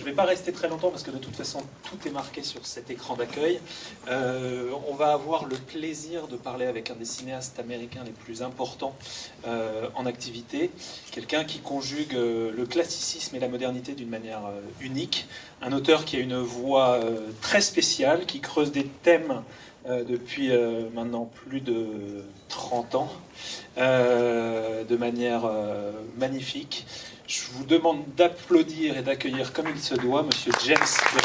Je ne vais pas rester très longtemps parce que de toute façon tout est marqué sur cet écran d'accueil. On va avoir le plaisir de parler avec un des cinéastes américains les plus importants en activité, quelqu'un qui conjugue le classicisme et la modernité d'une manière unique, un auteur qui a une voix très spéciale, qui creuse des thèmes depuis maintenant plus de 30 ans de manière magnifique. Je vous demande d'applaudir et d'accueillir comme il se doit Monsieur James Gray.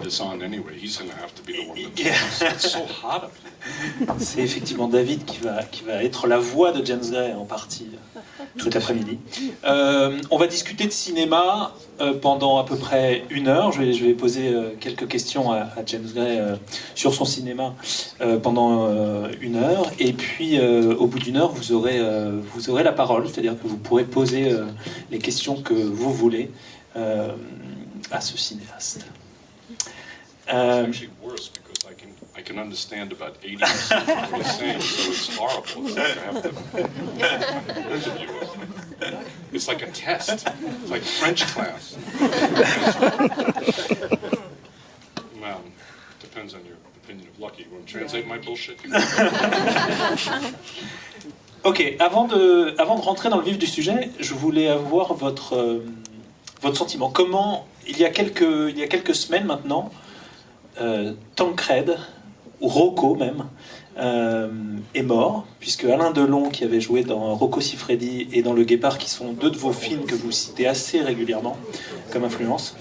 This on anyway. He's going to have to be the one that it's so hot up here. C'est effectivement David qui va être la voix de James Gray en partie tout après-midi. On va discuter de cinéma pendant à peu près 1 heure. Je vais poser quelques questions à James Gray sur son cinéma pendant 1 heure. Et puis au bout d'1 heure, vous aurez la parole, c'est-à-dire que vous pourrez poser les questions que vous voulez à ce cinéaste. It's actually worse because I can understand about 80% of what he's saying, so it's horrible. It's like I have to interview him. It's like a test. It's like French class. Well, depends on your opinion of Lucky. You want to translate my bullshit? Ok, avant de rentrer dans le vif du sujet, je voulais avoir votre sentiment. Comment, il y a quelques semaines maintenant, Tancred, ou Rocco même, est mort, puisque Alain Delon, qui avait joué dans Rocco Siffredi et dans Le Guépard, qui sont 2 de vos films que vous citez assez régulièrement comme influence,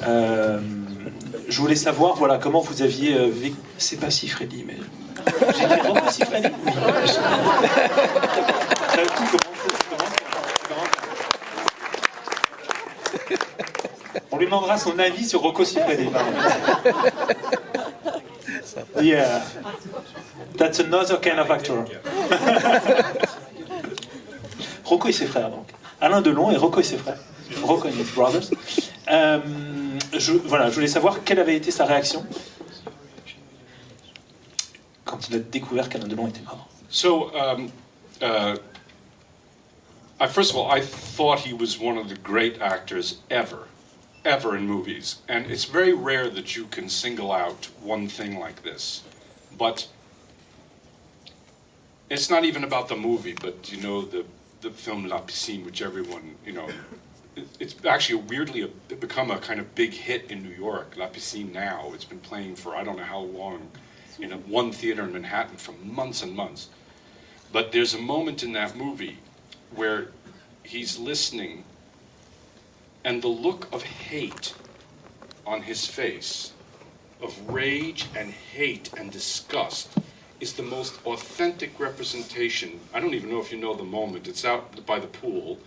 je voulais savoir comment vous aviez vécu... C'est pas Siffredi, mais... J'ai dit Rocco Siffredi. Oui. On lui demandera son avis sur Rocco Siffredi. Yeah, that's another kind of actor. Rocco et ses frères, donc. Alain Delon et Rocco et ses frères. Rocco and his brothers. Je voulais savoir quelle avait été sa réaction quand il a découvert qu'Alain Delon était mort. So, first of all, I thought he was one of the great actors ever in movies. And it's very rare that you can single out one thing like this. But it's not even about the movie, but, the film La Piscine, which everyone, it's actually weirdly become a kind of big hit in New York. La Piscine now, it's been playing for I don't know how long in one theater in Manhattan for months and months. But there's a moment in that movie where he's listening, and the look of hate on his face, of rage and hate and disgust, is the most authentic representation. I don't even know if you know the moment. It's out by the pool,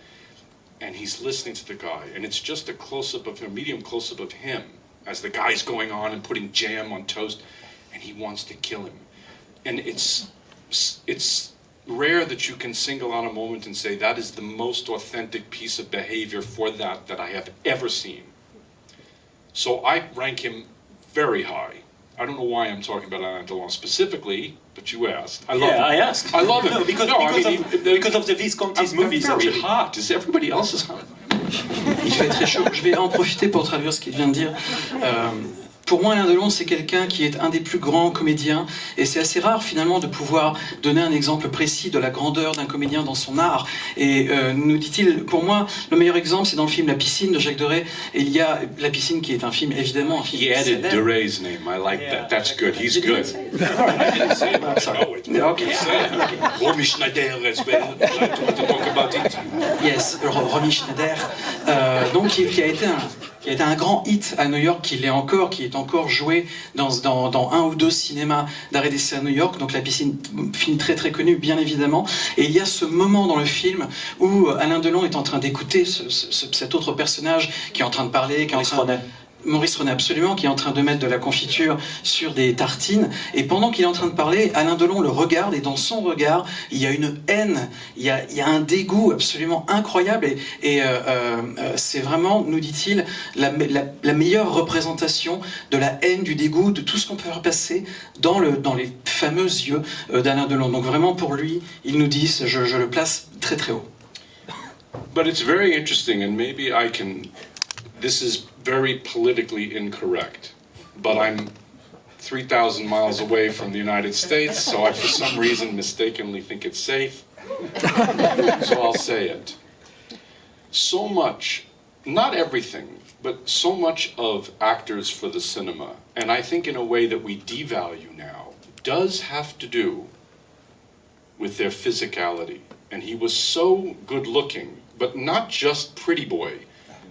and he's listening to the guy, and it's just a close-up of him, medium close-up of him, as the guy's going on and putting jam on toast, and he wants to kill him. And it's rare that you can single out a moment and say that is the most authentic piece of behavior for that I have ever seen. So I rank him very high. I don't know why I'm talking about Alain Delon specifically, but you asked. I love him. I asked. I love him. No, because of the Visconti's movies. I'm very hot. Is everybody else is hot? Il fait très chaud. Je vais en profiter pour traduire ce qu'il vient de dire. Pour moi, Alain Delon, c'est quelqu'un qui est un des plus grands comédiens, et c'est assez rare finalement de pouvoir donner un exemple précis de la grandeur d'un comédien dans son art. Et nous dit-il, pour moi, le meilleur exemple, c'est dans le film La Piscine de Jacques Deray. Et il y a La Piscine qui est un film, évidemment, un film. He added Deray's name. I like that. That's good. He's good. I didn't say it. I know it. Okay. Romy Schneider as well. I want to talk about it. Yes, Romy Schneider. Donc qui a été un grand hit à New York, qui est encore joué dans 1 ou 2 cinémas d'arrêt d'essai à New York. Donc La Piscine, film très très connu bien évidemment. Et il y a ce moment dans le film où Alain Delon est en train d'écouter cet autre personnage qui est en train de parler, Maurice René, absolument, qui est en train de mettre de la confiture sur des tartines. Et pendant qu'il est en train de parler, Alain Delon le regarde et dans son regard, il y a une haine, il y a un dégoût absolument incroyable. Et c'est vraiment, nous dit-il, la meilleure représentation de la haine, du dégoût, de tout ce qu'on peut faire passer dans les fameux yeux d'Alain Delon. Donc vraiment, pour lui, il nous dit, je le place très très haut. But it's very interesting, and maybe I can. This is very politically incorrect, but I'm 3,000 miles away from the United States, so I, for some reason, mistakenly think it's safe. So I'll say it. So much, not everything, but so much of actors for the cinema, and I think in a way that we devalue now, does have to do with their physicality. And he was so good looking, but not just pretty boy.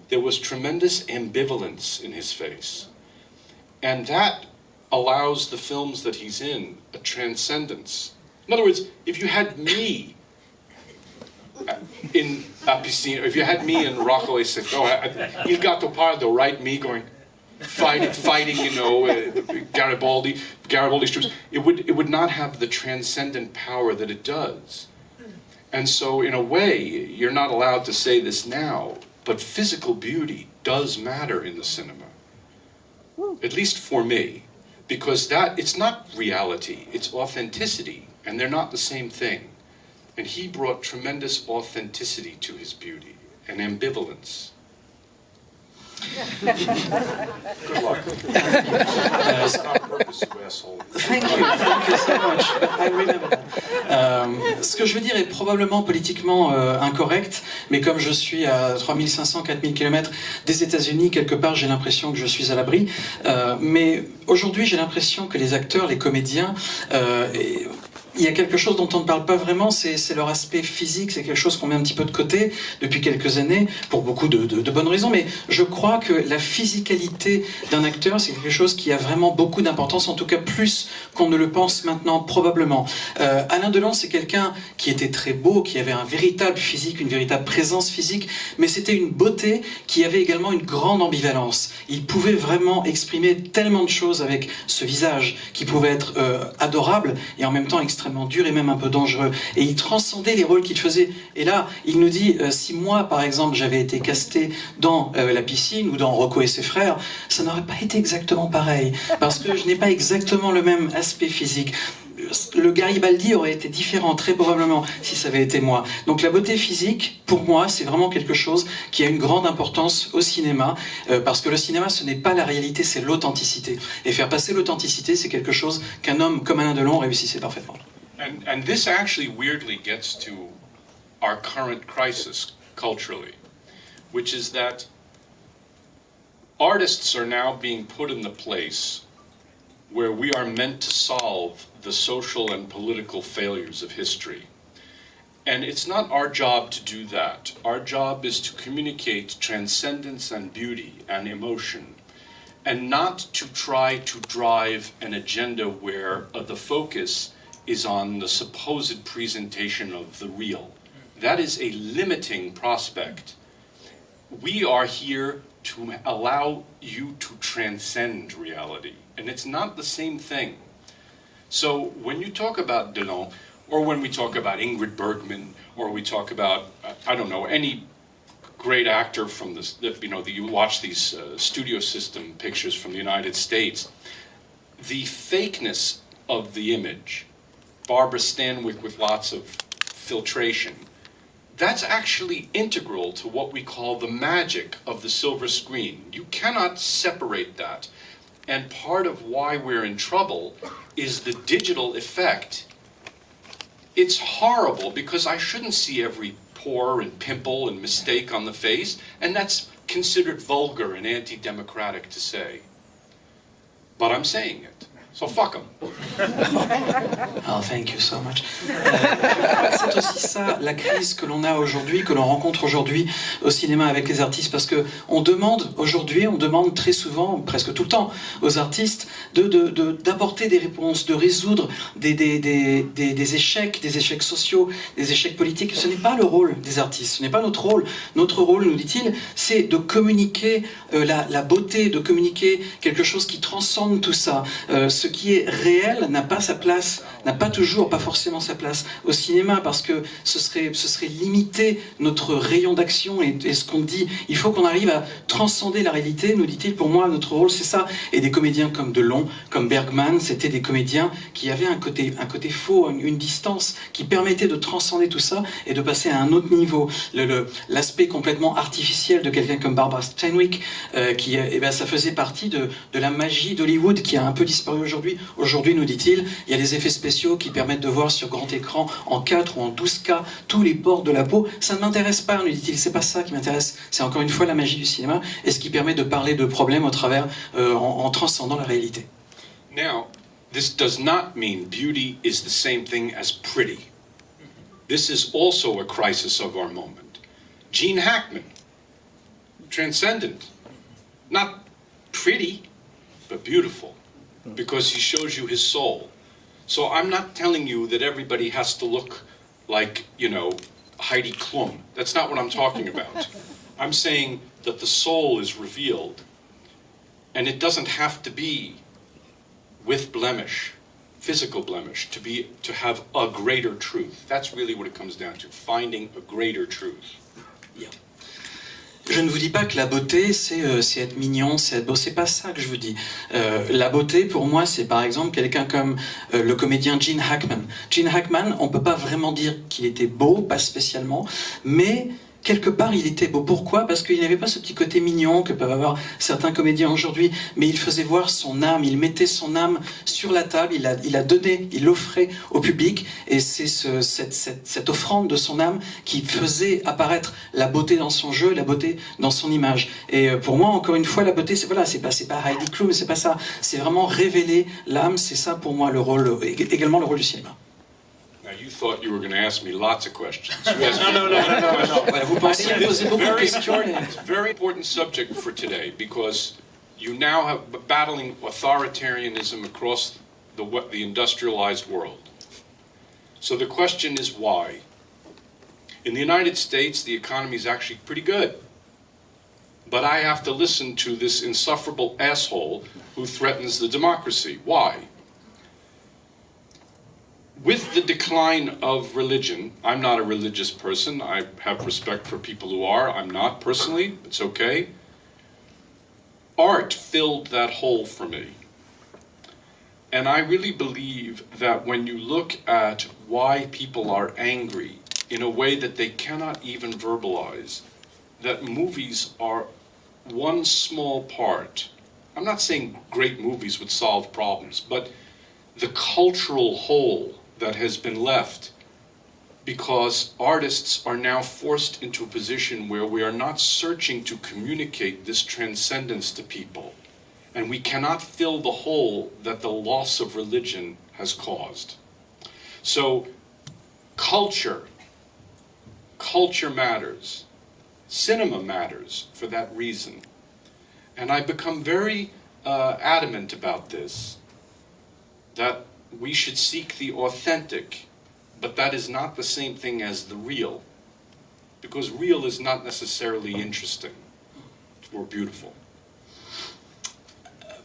There was tremendous ambivalence in his face. And that allows the films that he's in a transcendence. In other words, if you had me in La Piscine, or if you had me in Rocco e Siffredi, Il Gatto Pardo, right? Me going, fighting, you know, Garibaldi's troops. It would not have the transcendent power that it does. And so, in a way, you're not allowed to say this now, but physical beauty does matter in the cinema. At least for me. Because it's not reality, it's authenticity, and they're not the same thing. And he brought tremendous authenticity to his beauty, and ambivalence. Good luck. It's not on purpose, you asshole. Thank you so much. I remember that. Ce que je veux dire est probablement politiquement incorrect, mais comme je suis à 3500-4000 km des États-Unis, quelque part j'ai l'impression que je suis à l'abri. Mais aujourd'hui j'ai l'impression que les acteurs, les comédiens, il y a quelque chose dont on ne parle pas vraiment, c'est leur aspect physique, c'est quelque chose qu'on met un petit peu de côté depuis quelques années, pour beaucoup de bonnes raisons, mais je crois que la physicalité d'un acteur, c'est quelque chose qui a vraiment beaucoup d'importance, en tout cas plus qu'on ne le pense maintenant, probablement. Alain Delon, c'est quelqu'un qui était très beau, qui avait un véritable physique, une véritable présence physique, mais c'était une beauté qui avait également une grande ambivalence. Il pouvait vraiment exprimer tellement de choses avec ce visage, qui pouvait être adorable, et en même temps extrêmement dur et même un peu dangereux. Et il transcendait les rôles qu'il faisait. Et là, il nous dit, si moi, par exemple, j'avais été casté dans La Piscine ou dans Rocco et ses frères, ça n'aurait pas été exactement pareil. Parce que je n'ai pas exactement le même aspect physique. Le Garibaldi aurait été différent, très probablement, si ça avait été moi. Donc la beauté physique, pour moi, c'est vraiment quelque chose qui a une grande importance au cinéma, parce que le cinéma, ce n'est pas la réalité, c'est l'authenticité. Et faire passer l'authenticité, c'est quelque chose qu'un homme comme Alain Delon réussissait parfaitement. And this actually weirdly gets to our current crisis culturally, which is that artists are now being put in the place where we are meant to solve the social and political failures of history. And it's not our job to do that. Our job is to communicate transcendence and beauty and emotion, and not to try to drive an agenda where the focus is on the supposed presentation of the real. That is a limiting prospect. We are here to allow you to transcend reality, and it's not the same thing. So when you talk about Delon, or when we talk about Ingrid Bergman, or we talk about, I don't know, any great actor from this, you know, you watch these studio system pictures from the United States, the fakeness of the image, Barbara Stanwyck with lots of filtration, that's actually integral to what we call the magic of the silver screen. You cannot separate that. And part of why we're in trouble is the digital effect. It's horrible because I shouldn't see every pore and pimple and mistake on the face, and that's considered vulgar and anti-democratic to say. But I'm saying it. So fuck them. Oh, thank you so much. C'est aussi ça, la crise que l'on a aujourd'hui, que l'on rencontre aujourd'hui au cinéma avec les artistes, parce que on demande très souvent, presque tout le temps, aux artistes d'apporter des réponses, de résoudre des échecs sociaux, des échecs politiques. Ce n'est pas le rôle des artistes, ce n'est pas notre rôle. Notre rôle, nous dit-il, c'est de communiquer la beauté, de communiquer quelque chose qui transcende tout ça. Ce qui est réel n'a pas sa place, n'a pas toujours, pas forcément sa place au cinéma, parce que ce serait limiter notre rayon d'action et ce qu'on dit. Il faut qu'on arrive à transcender la réalité, nous dit-il. Pour moi, notre rôle, c'est ça. Et des comédiens comme Delon, comme Bergman, c'était des comédiens qui avaient un côté faux, une distance, qui permettait de transcender tout ça et de passer à un autre niveau. L'aspect complètement artificiel de quelqu'un comme Barbara Stanwyck, ça faisait partie de la magie d'Hollywood qui a un peu disparu aujourd'hui. Aujourd'hui, nous dit-il, il y a des effets spéciaux qui permettent de voir sur grand écran en 4 ou en 12K tous les pores de la peau. Ça ne m'intéresse pas, nous dit-il, c'est pas ça qui m'intéresse. C'est encore une fois la magie du cinéma et ce qui permet de parler de problèmes au travers, en transcendant la réalité. Now, this does not mean beauty is the same thing as pretty. This is also a crisis of our moment. Gene Hackman, transcendent, not pretty, but beautiful. Because he shows you his soul. So I'm not telling you that everybody has to look like, Heidi Klum. That's not what I'm talking about. I'm saying that the soul is revealed. And it doesn't have to be with blemish, physical blemish, to have a greater truth. That's really what it comes down to, finding a greater truth. Yeah. Je ne vous dis pas que la beauté, c'est être mignon, c'est être beau, c'est pas ça que je vous dis. La beauté, pour moi, c'est par exemple quelqu'un comme le comédien Gene Hackman. Gene Hackman, on peut pas vraiment dire qu'il était beau, pas spécialement, mais quelque part, il était beau. Pourquoi ? Parce qu'il n'avait pas ce petit côté mignon que peuvent avoir certains comédiens aujourd'hui, mais il faisait voir son âme, il mettait son âme sur la table, il a donné, il l'offrait au public, et c'est cette offrande de son âme qui faisait apparaître la beauté dans son jeu, la beauté dans son image. Et pour moi, encore une fois, la beauté, c'est pas Heidi Klum, c'est pas ça. C'est vraiment révéler l'âme, c'est ça pour moi le rôle, également le rôle du cinéma. Now you thought you were going to ask me lots of questions. You asked me No. Voilà, vous pensez à poser beaucoup de questions. It's a very important subject for today because you now have battling authoritarianism across the industrialized world. So the question is why? In the United States, the economy is actually pretty good. But I have to listen to this insufferable asshole who threatens the democracy. Why? With the decline of religion, I'm not a religious person. I have respect for people who are. I'm not personally. It's okay. Art filled that hole for me. And I really believe that when you look at why people are angry in a way that they cannot even verbalize, that movies are one small part. I'm not saying great movies would solve problems, but the cultural hole that has been left because artists are now forced into a position where we are not searching to communicate this transcendence to people, and we cannot fill the hole that the loss of religion has caused. So culture matters. Cinema matters for that reason. And I become very adamant about this, that we should seek the authentic, but that is not the same thing as the real, because real is not necessarily interesting or beautiful.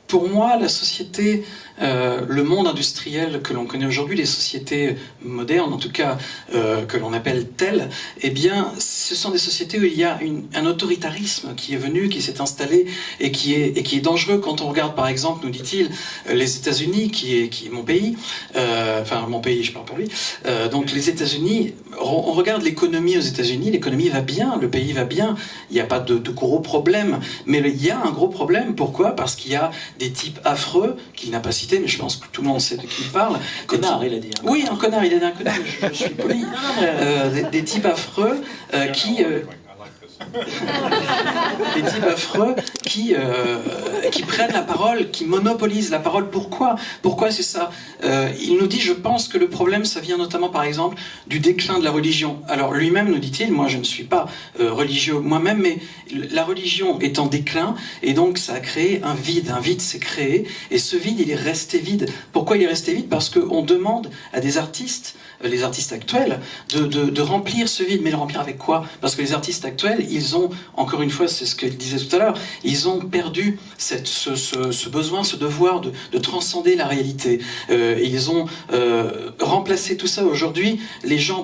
Pour moi, la société, le monde industriel que l'on connaît aujourd'hui, les sociétés modernes, en tout cas que l'on appelle telles, eh bien, ce sont des sociétés où il y a un autoritarisme qui est venu, qui s'est installé et qui est dangereux. Quand on regarde, par exemple, nous dit-il, les États-Unis, qui est mon pays, enfin mon pays, je parle pour lui. Donc les États-Unis, on regarde l'économie aux États-Unis, l'économie va bien, le pays va bien, il n'y a pas de gros problèmes, mais il y a un gros problème. Pourquoi ? Parce qu'il y a des types affreux, qu'il n'a pas cité, mais je pense que tout le monde sait de qui il parle. Connard, il a dit. Oui, un connard, il a dit un connard, je suis poli. Des types affreux qui... des types affreux qui prennent la parole, qui monopolisent la parole. Pourquoi c'est ça? Il nous dit, je pense que le problème, ça vient notamment, par exemple, du déclin de la religion. Alors lui-même nous dit-il, moi je ne suis pas religieux moi-même, mais la religion est en déclin, et donc ça a créé un vide s'est créé, et ce vide, il est resté vide. Pourquoi il est resté vide? Parce qu'on demande à des artistes, les artistes actuels, de remplir ce vide. Mais le remplir avec quoi? Parce que les artistes actuels, ils ont, encore une fois, c'est ce qu'il disait tout à l'heure, ils ont perdu ce besoin, ce devoir de transcender la réalité. Ils ont remplacé tout ça. Aujourd'hui,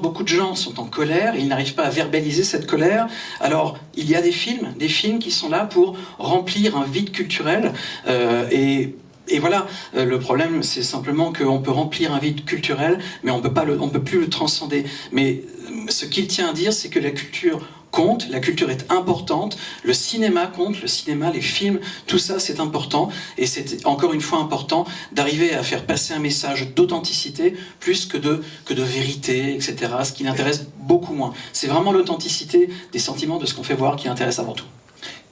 beaucoup de gens sont en colère, ils n'arrivent pas à verbaliser cette colère. Alors, il y a des films qui sont là pour remplir un vide culturel, et voilà, le problème, c'est simplement qu'on peut remplir un vide culturel, mais on peut plus le transcender. Mais ce qu'il tient à dire, c'est que la culture compte, la culture est importante, le cinéma compte, le cinéma, les films, tout ça c'est important, et c'est encore une fois important d'arriver à faire passer un message d'authenticité plus que de vérité, etc., ce qui l'intéresse beaucoup moins. C'est vraiment l'authenticité des sentiments, de ce qu'on fait voir qui intéresse avant tout.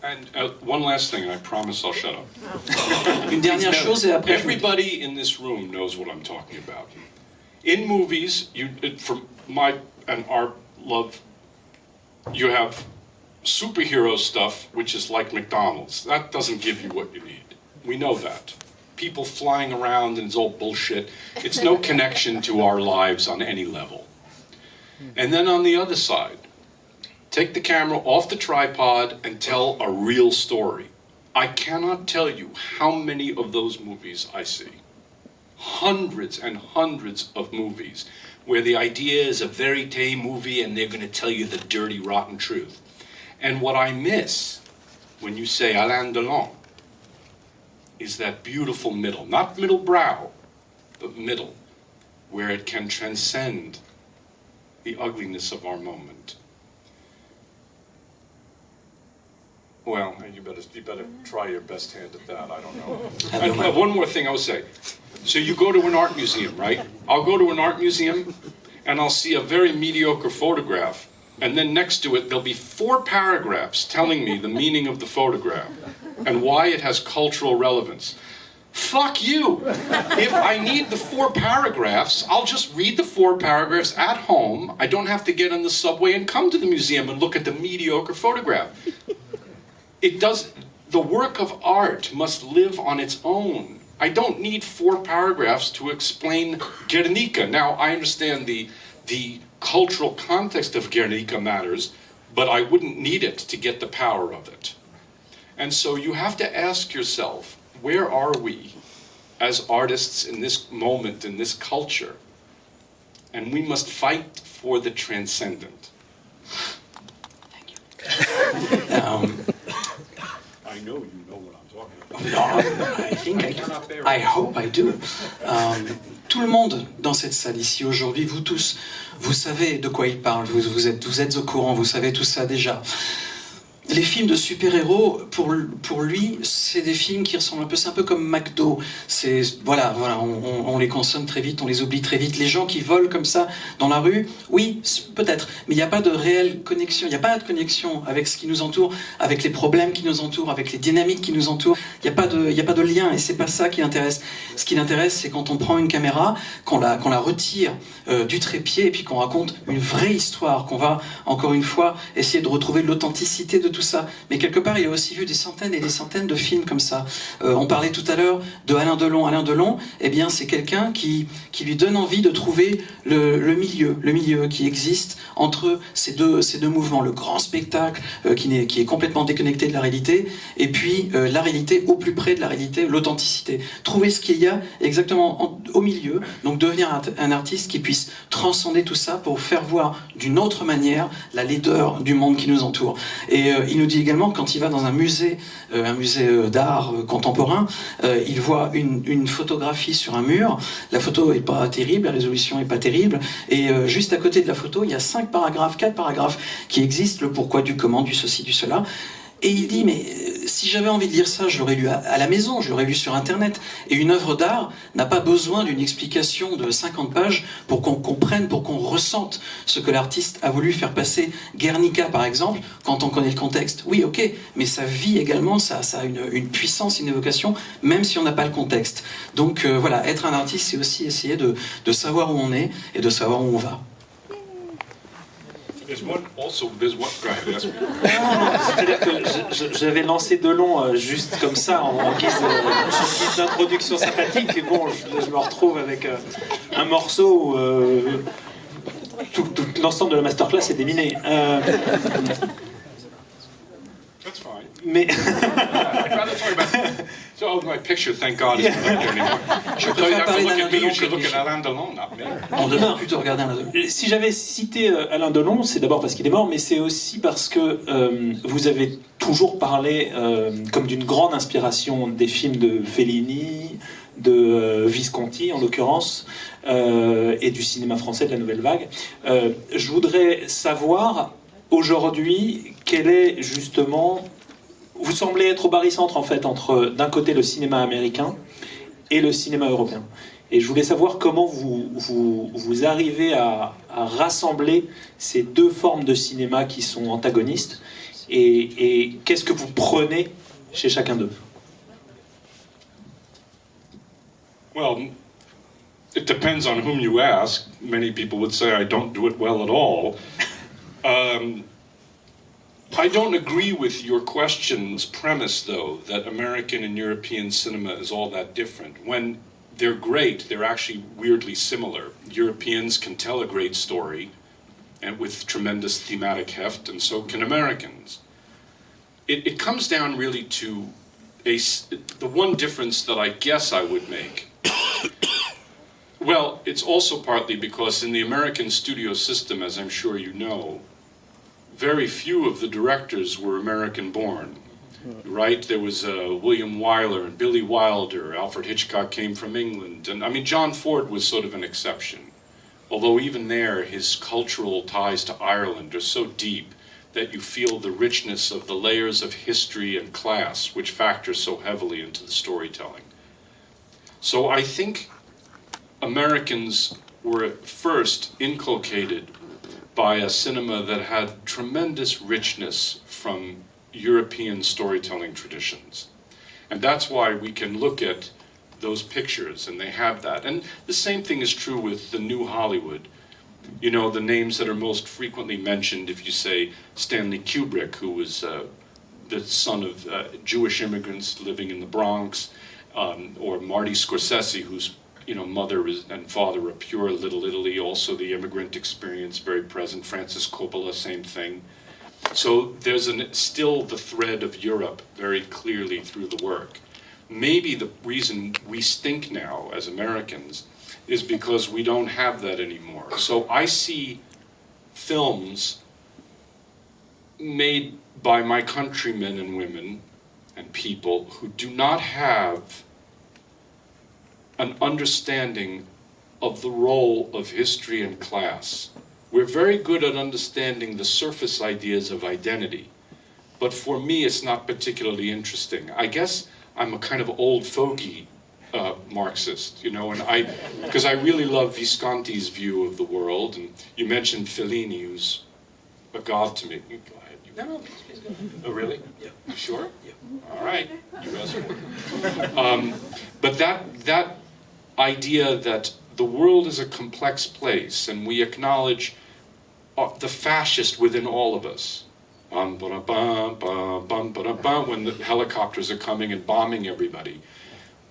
And one last thing, and I promise I'll shut up. Une dernière chose, et après... Everybody in this room knows what I'm talking about. In movies, for my and our love, you have superhero stuff, which is like McDonald's. That doesn't give you what you need. We know that. People flying around and it's all bullshit. It's no connection to our lives on any level. And then on the other side, take the camera off the tripod and tell a real story. I cannot tell you how many of those movies I see. Hundreds and hundreds of movies where the idea is a verite movie and they're going to tell you the dirty, rotten truth. And what I miss when you say Alain Delon is that beautiful middle, not middle brow, but middle, where it can transcend the ugliness of our moment. Well, you better try your best hand at that. I don't know. And one more thing I would say. So you go to an art museum, right? I'll go to an art museum and I'll see a very mediocre photograph, and then next to it there'll be 4 paragraphs telling me the meaning of the photograph and why it has cultural relevance. Fuck you! If I need the 4 paragraphs, I'll just read the 4 paragraphs at home. I don't have to get on the subway and come to the museum and look at the mediocre photograph. The work of art must live on its own. I don't need 4 paragraphs to explain Guernica. Now, I understand the cultural context of Guernica matters, but I wouldn't need it to get the power of it. And so you have to ask yourself, where are we as artists in this moment, in this culture? And we must fight for the transcendent. Thank you. I know you know what I'm talking about. I hope I do. Tout le monde dans cette salle ici aujourd'hui, vous tous, vous savez de quoi il parle, vous êtes au courant, vous savez tout ça déjà. Les films de super-héros, pour lui, c'est des films qui ressemblent un peu, c'est un peu comme McDo. Voilà, on les consomme très vite, on les oublie très vite. Les gens qui volent comme ça dans la rue, oui, peut-être, mais il n'y a pas de réelle connexion. Il n'y a pas de connexion avec ce qui nous entoure, avec les problèmes qui nous entourent, avec les dynamiques qui nous entourent. Il n'y a pas de lien, et c'est pas ça qui l'intéresse. Ce qui l'intéresse, c'est quand on prend une caméra, qu'on la retire du trépied, et puis qu'on raconte une vraie histoire, qu'on va, encore une fois, essayer de retrouver l'authenticité de tout ça. Mais quelque part, il a aussi vu des centaines et des centaines de films comme ça. On parlait tout à l'heure de Alain Delon. Alain Delon, eh bien, c'est quelqu'un qui lui donne envie de trouver le milieu qui existe entre ces deux mouvements. Le grand spectacle qui est complètement déconnecté de la réalité, et puis la réalité au plus près de la réalité, l'authenticité. Trouver ce qu'il y a exactement au milieu, donc devenir un artiste qui puisse transcender tout ça pour faire voir d'une autre manière la laideur du monde qui nous entoure. Et il nous dit également que quand il va dans un musée d'art contemporain, il voit une photographie sur un mur. La photo est pas terrible, la résolution est pas terrible, et juste à côté de la photo, il y a 4 paragraphes qui existent, le pourquoi, du comment, du ceci, du cela. Et il dit, mais si j'avais envie de lire ça, je l'aurais lu à la maison, je l'aurais lu sur Internet. Et une œuvre d'art n'a pas besoin d'une explication de 50 pages pour qu'on comprenne, pour qu'on ressente ce que l'artiste a voulu faire passer. Guernica, par exemple, quand on connaît le contexte, oui, ok, mais ça vit également, ça a une puissance, une évocation, même si on n'a pas le contexte. Donc voilà, être un artiste, c'est aussi essayer de savoir où on est et de savoir où on va. C'est-à-dire que j'avais lancé Delon juste comme ça, en guise d'introduction sympathique, et bon, je me retrouve avec un morceau où tout l'ensemble de la masterclass est déminé. That's fine. Mais I'd rather talk about. So, my picture, thank God, isn't up there anymore. Je So you préfère have to parler look d'Alain at me, Delon you should que look de at Alain Delon, not me. On devrait plutôt regarder un autre. si j'avais cité Alain Delon, c'est d'abord parce qu'il est mort, mais c'est aussi parce que vous avez toujours parlé comme d'une grande inspiration des films de Fellini, de Visconti en l'occurrence, et du cinéma français de la Nouvelle Vague. Je voudrais savoir aujourd'hui quel est justement... Vous semblez être au barycentre en fait entre d'un côté le cinéma américain et le cinéma européen. Et je voulais savoir comment vous arrivez à rassembler ces deux formes de cinéma qui sont antagonistes et qu'est-ce que vous prenez chez chacun d'eux. Well, it depends on whom you ask. Many people would say I don't do it well at all. I don't agree with your question's premise, though, that American and European cinema is all that different. When they're great, they're actually weirdly similar. Europeans can tell a great story, and with tremendous thematic heft, and so can Americans. It comes down really to the one difference that I guess I would make. Well, it's also partly because in the American studio system, as I'm sure you know, very few of the directors were American-born, right? There was William Wyler and Billy Wilder. Alfred Hitchcock came from England. And I mean, John Ford was sort of an exception. Although even there, his cultural ties to Ireland are so deep that you feel the richness of the layers of history and class, which factor so heavily into the storytelling. So I think Americans were at first inculcated by a cinema that had tremendous richness from European storytelling traditions. And that's why we can look at those pictures, and they have that. And the same thing is true with the new Hollywood. You know, the names that are most frequently mentioned, if you say Stanley Kubrick, who was the son of Jewish immigrants living in the Bronx, or Marty Scorsese, whose mother and father are pure Little Italy, also the immigrant experience very present. Francis Coppola, same thing. So there's still the thread of Europe very clearly through the work. Maybe the reason we stink now as Americans is because we don't have that anymore. So I see films made by my countrymen and women and people who do not have an understanding of the role of history and class. We're very good at understanding the surface ideas of identity, but for me it's not particularly interesting. I guess I'm a kind of old fogey Marxist, and because I really love Visconti's view of the world, and you mentioned Fellini, who's a god to me. Go ahead. No, please go ahead. Oh, really? Yeah. You sure? Yeah. All right. You asked for it. But that idea that the world is a complex place, and we acknowledge the fascist within all of us. When the helicopters are coming and bombing everybody.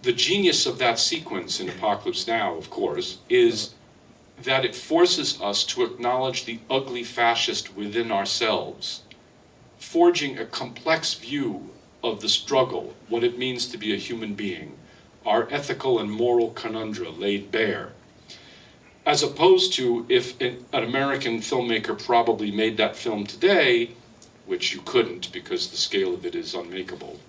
The genius of that sequence in Apocalypse Now, of course, is that it forces us to acknowledge the ugly fascist within ourselves, forging a complex view of the struggle, what it means to be a human being, our ethical and moral conundra laid bare. As opposed to if an American filmmaker probably made that film today, which you couldn't because the scale of it is unmakeable,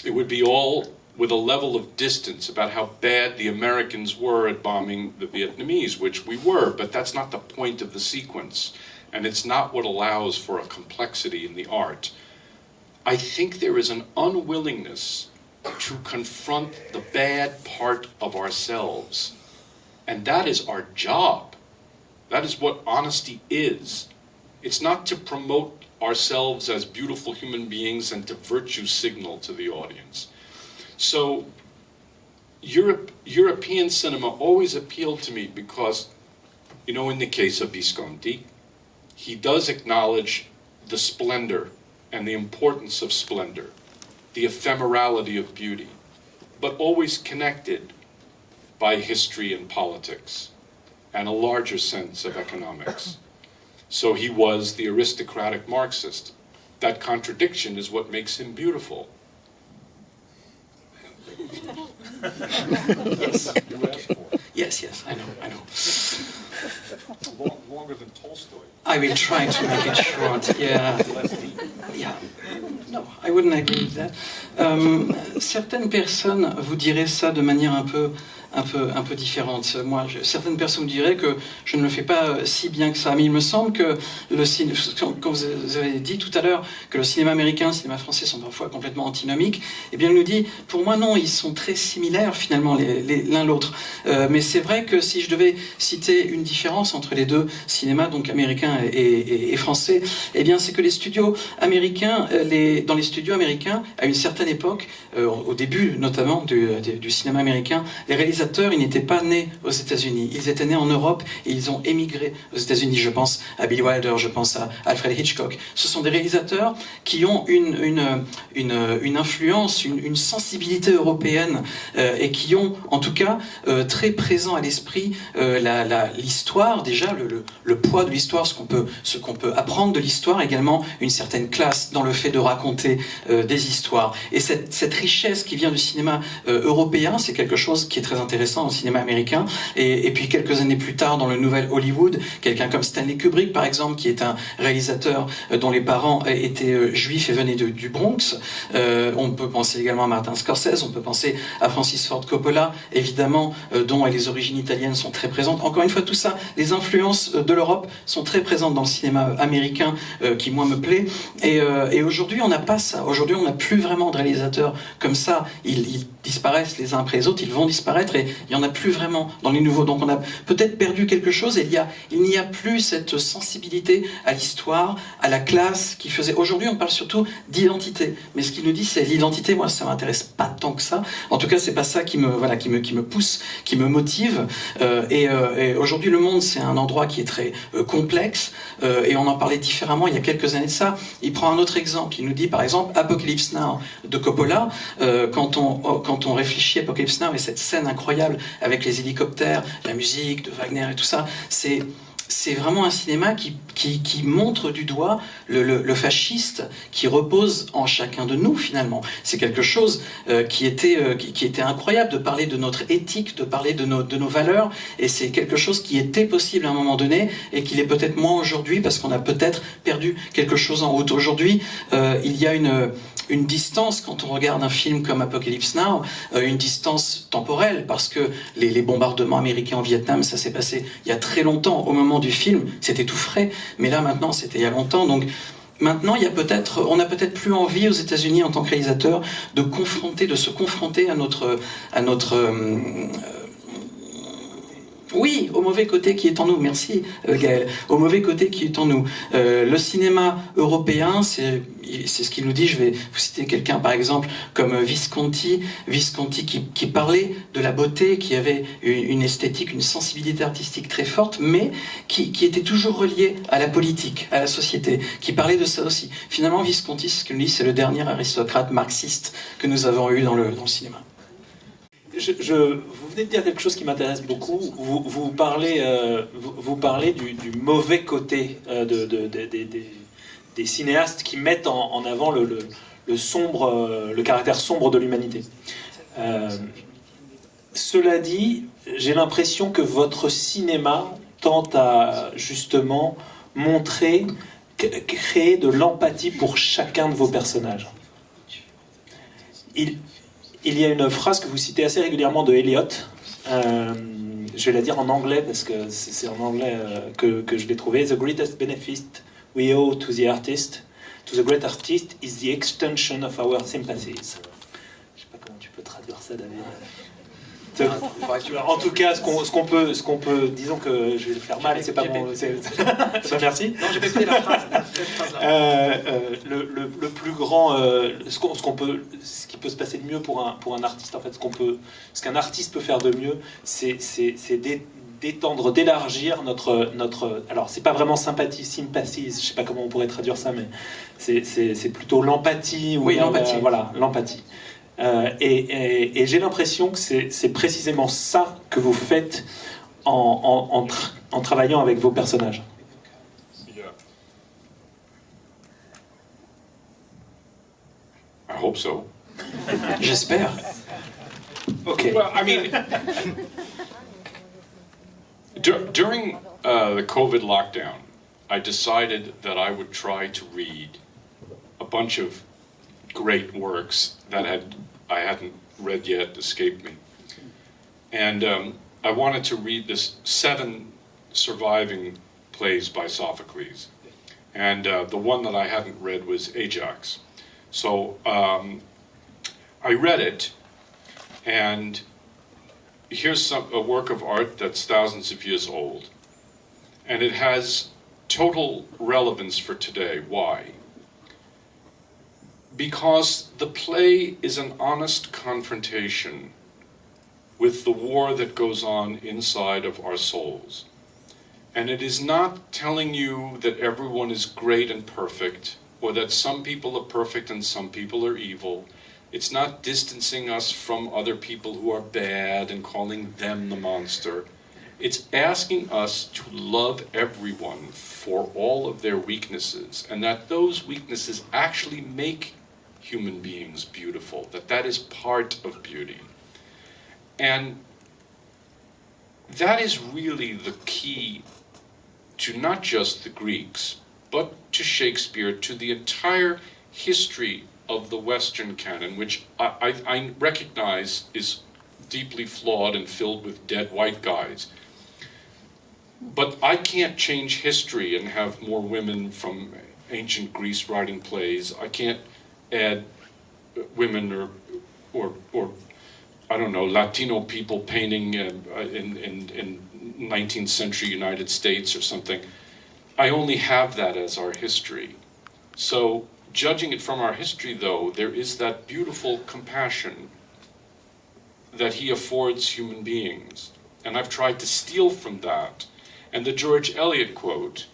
it would be all with a level of distance about how bad the Americans were at bombing the Vietnamese, which we were, but that's not the point of the sequence. And it's not what allows for a complexity in the art. I think there is an unwillingness to confront the bad part of ourselves. And that is our job. That is what honesty is. It's not to promote ourselves as beautiful human beings and to virtue signal to the audience. So European cinema always appealed to me because, you know, in the case of Visconti, he does acknowledge the splendor and the importance of splendor, the ephemerality of beauty, but always connected by history and politics and a larger sense of economics. So he was the aristocratic Marxist. That contradiction is what makes him beautiful. Yes. You asked for it. Yes, I know. Longer than Tolstoy. I will try to make it short. Yeah. No, I wouldn't agree with that. Certaines personnes vous diraient ça de manière un peu différente. Moi, certaines personnes me diraient que je ne le fais pas si bien que ça. Mais il me semble que quand vous avez dit tout à l'heure que le cinéma américain, le cinéma français sont parfois complètement antinomiques, eh bien, il nous dit, pour moi, non, ils sont très similaires finalement l'un l'autre. Mais c'est vrai que si je devais citer une différence entre les deux cinémas, donc américains et français, eh bien, c'est que les studios américains, dans les studios américains, à une certaine époque, au début notamment du cinéma américain, les réalisateurs, ils n'étaient pas nés aux États-Unis. Ils étaient nés en Europe et ils ont émigré aux États-Unis. Je pense à Billy Wilder, je pense à Alfred Hitchcock. Ce sont des réalisateurs qui ont une influence, une sensibilité européenne et qui ont, en tout cas, très présent à l'esprit l'histoire, déjà le poids de l'histoire, ce qu'on peut apprendre de l'histoire, également une certaine classe dans le fait de raconter des histoires. Et cette richesse qui vient du cinéma européen, c'est quelque chose qui est très intéressant au cinéma américain. Et puis quelques années plus tard, dans le nouvel Hollywood, quelqu'un comme Stanley Kubrick, par exemple, qui est un réalisateur dont les parents étaient juifs et venaient du Bronx. On peut penser également à Martin Scorsese, on peut penser à Francis Ford Coppola, évidemment, dont les origines italiennes sont très présentes. Encore une fois, tout ça, les influences de l'Europe sont très présentes dans le cinéma américain, qui, moi, me plaît. Et aujourd'hui, on n'a pas ça. Aujourd'hui, on n'a plus vraiment de réalisateurs comme ça. Ils disparaissent les uns après les autres, ils vont disparaître et il n'y en a plus vraiment dans les nouveaux. Donc on a peut-être perdu quelque chose et il n'y a plus cette sensibilité à l'histoire, à la classe qui faisait... Aujourd'hui on parle surtout d'identité, mais ce qu'il nous dit c'est l'identité, moi ça m'intéresse pas tant que ça. En tout cas c'est pas ça qui me pousse, qui me motive. Et aujourd'hui le monde c'est un endroit qui est très complexe et on en parlait différemment il y a quelques années de ça. Il prend un autre exemple, il nous dit par exemple Apocalypse Now de Coppola, quand on réfléchit à Apocalypse Now et cette scène incroyable avec les hélicoptères, la musique de Wagner et tout ça, c'est vraiment un cinéma qui montre du doigt le fasciste qui repose en chacun de nous finalement. C'est quelque chose qui était incroyable de parler de notre éthique, de parler de nos valeurs, et c'est quelque chose qui était possible à un moment donné et qui l'est peut-être moins aujourd'hui parce qu'on a peut-être perdu quelque chose en route. Aujourd'hui, il y a une distance quand on regarde un film comme Apocalypse Now, une distance temporelle parce que les bombardements américains en Vietnam, ça s'est passé il y a très longtemps. Au moment du film, c'était tout frais, mais là maintenant c'était il y a longtemps. Donc maintenant, on n'a peut-être plus envie aux États-Unis en tant que réalisateur de se confronter à notre oui, au mauvais côté qui est en nous. Merci Gaël. Au mauvais côté qui est en nous. Le cinéma européen, c'est ce qu'il nous dit. Je vais vous citer quelqu'un par exemple comme Visconti qui parlait de la beauté, qui avait une esthétique, une sensibilité artistique très forte, mais qui était toujours reliée à la politique, à la société, qui parlait de ça aussi. Finalement, Visconti, c'est ce qu'il nous dit, c'est le dernier aristocrate marxiste que nous avons eu dans le cinéma. Vous venez de dire quelque chose qui m'intéresse beaucoup. Vous parlez du mauvais côté des cinéastes qui mettent en avant le caractère sombre de l'humanité. Cela dit, j'ai l'impression que votre cinéma tente à justement créer de l'empathie pour chacun de vos personnages. Il y a une phrase que vous citez assez régulièrement de Eliot. Je vais la dire en anglais parce que c'est en anglais que je l'ai trouvée. The greatest benefit we owe to the artist to the great artist is the extension of our sympathies. Je sais pas comment tu peux traduire ça, David. En tout cas, ce qu'on peut, disons que je vais le faire mal, c'est pas bon. Merci. Non, j'ai pas écouté la phrase. Le plus grand, ce qui peut se passer de mieux pour un artiste, en fait, ce qu'un artiste peut faire de mieux, c'est d'étendre, d'élargir notre. Alors, c'est pas vraiment sympathie, je sais pas comment on pourrait traduire ça, mais c'est plutôt l'empathie. Oui, l'empathie. Voilà, l'empathie. Et j'ai l'impression que c'est précisément ça que vous faites en travaillant avec vos personnages. Yeah. I hope so. J'espère. Ok. Well, I mean, during the COVID lockdown, I decided that I would try to read a bunch of great works that I hadn't read yet, escaped me. And I wanted to read this 7 surviving plays by Sophocles. And the one that I hadn't read was Ajax. So I read it, and here's a work of art that's thousands of years old. And it has total relevance for today. Why? Because the play is an honest confrontation with the war that goes on inside of our souls. And it is not telling you that everyone is great and perfect, or that some people are perfect and some people are evil. It's not distancing us from other people who are bad and calling them the monster. It's asking us to love everyone for all of their weaknesses, and that those weaknesses actually make human beings beautiful, that is part of beauty. And that is really the key to not just the Greeks, but to Shakespeare, to the entire history of the Western canon, which I recognize is deeply flawed and filled with dead white guys. But I can't change history and have more women from ancient Greece writing plays. I can't add women or I don't know, Latino people painting in 19th century United States or something. I only have that as our history. So judging it from our history, though, there is that beautiful compassion that he affords human beings. And I've tried to steal from that. And the George Eliot quote,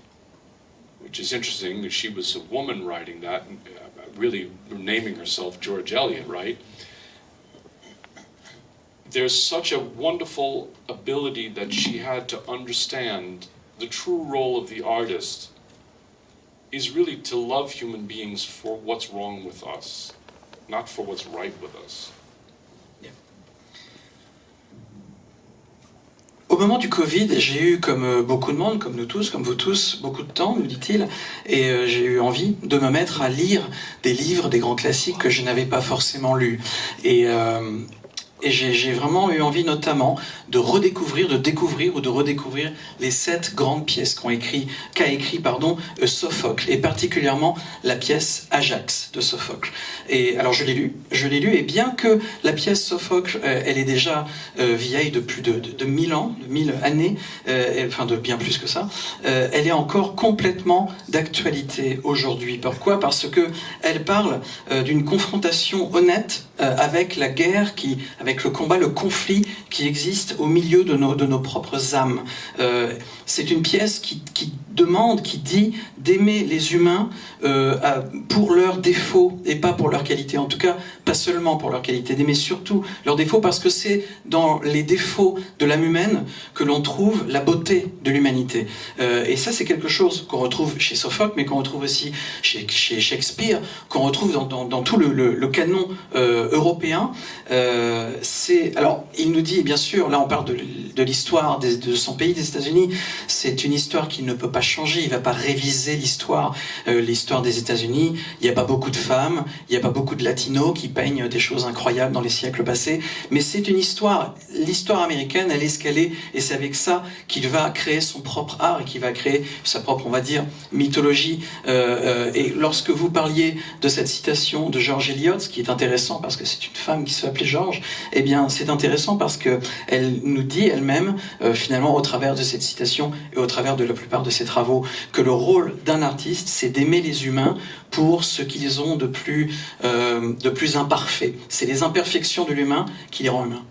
which is interesting that she was a woman writing that, really naming herself George Eliot, right? There's such a wonderful ability that she had to understand the true role of the artist is really to love human beings for what's wrong with us, not for what's right with us. Au moment du Covid, j'ai eu, comme beaucoup de monde, comme nous tous, comme vous tous, beaucoup de temps, nous dit-il, et j'ai eu envie de me mettre à lire des livres, des grands classiques que je n'avais pas forcément lus. Et j'ai vraiment eu envie notamment de redécouvrir, de découvrir ou de redécouvrir les 7 grandes pièces qu'a écrit Sophocle, et particulièrement la pièce Ajax de Sophocle. Et alors je l'ai lu, et bien que la pièce Sophocle, elle est déjà vieille de plus de 1000 ans, de 1000 années, enfin de bien plus que ça, elle est encore complètement d'actualité aujourd'hui. Pourquoi ? Parce que elle parle d'une confrontation honnête avec la guerre, avec le combat, le conflit qui existe au milieu de nos propres âmes. C'est une pièce qui demande, qui dit d'aimer les humains pour leurs défauts et pas pour leurs qualités. En tout cas, pas seulement pour leurs qualités, d'aimer surtout leurs défauts, parce que c'est dans les défauts de l'âme humaine que l'on trouve la beauté de l'humanité. Et ça, c'est quelque chose qu'on retrouve chez Sophocle, mais qu'on retrouve aussi chez Shakespeare, qu'on retrouve dans tout le canon européen. alors, il nous dit, bien sûr, là on parle de l'histoire de son pays, des États-Unis, c'est une histoire qu'il ne peut pas changer, il ne va pas réviser l'histoire des États-Unis, il n'y a pas beaucoup de femmes, il n'y a pas beaucoup de latinos qui peignent des choses incroyables dans les siècles passés, mais c'est une histoire, l'histoire américaine, elle est ce qu'elle est, et c'est avec ça qu'il va créer son propre art, et qu'il va créer sa propre, on va dire, mythologie. Et lorsque vous parliez de cette citation de George Eliot, ce qui est intéressant parce que c'est une femme qui se fait appeler George, eh bien c'est intéressant parce que elle nous dit elle-même, finalement au travers de cette citation et au travers de la plupart de ses travaux, que le rôle d'un artiste, c'est d'aimer les humains pour ce qu'ils ont de plus imparfait. C'est les imperfections de l'humain qui les rend humains.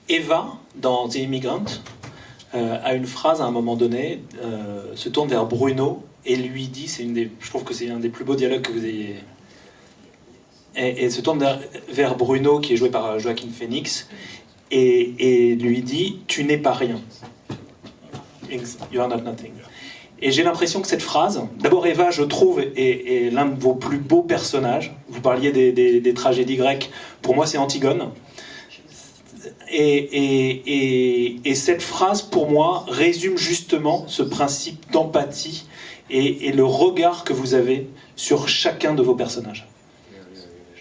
Eva, dans The Immigrant, a une phrase à un moment donné, se tourne vers Bruno et lui dit, je trouve que c'est un des plus beaux dialogues que vous ayez, et se tourne vers Bruno qui est joué par Joaquin Phoenix et lui dit « tu n'es pas rien, you are not nothing ». Et j'ai l'impression que cette phrase, d'abord Eva, je trouve, est l'un de vos plus beaux personnages. Vous parliez des tragédies grecques, pour moi c'est Antigone. Et cette phrase, pour moi, résume justement ce principe d'empathie et le regard que vous avez sur chacun de vos personnages.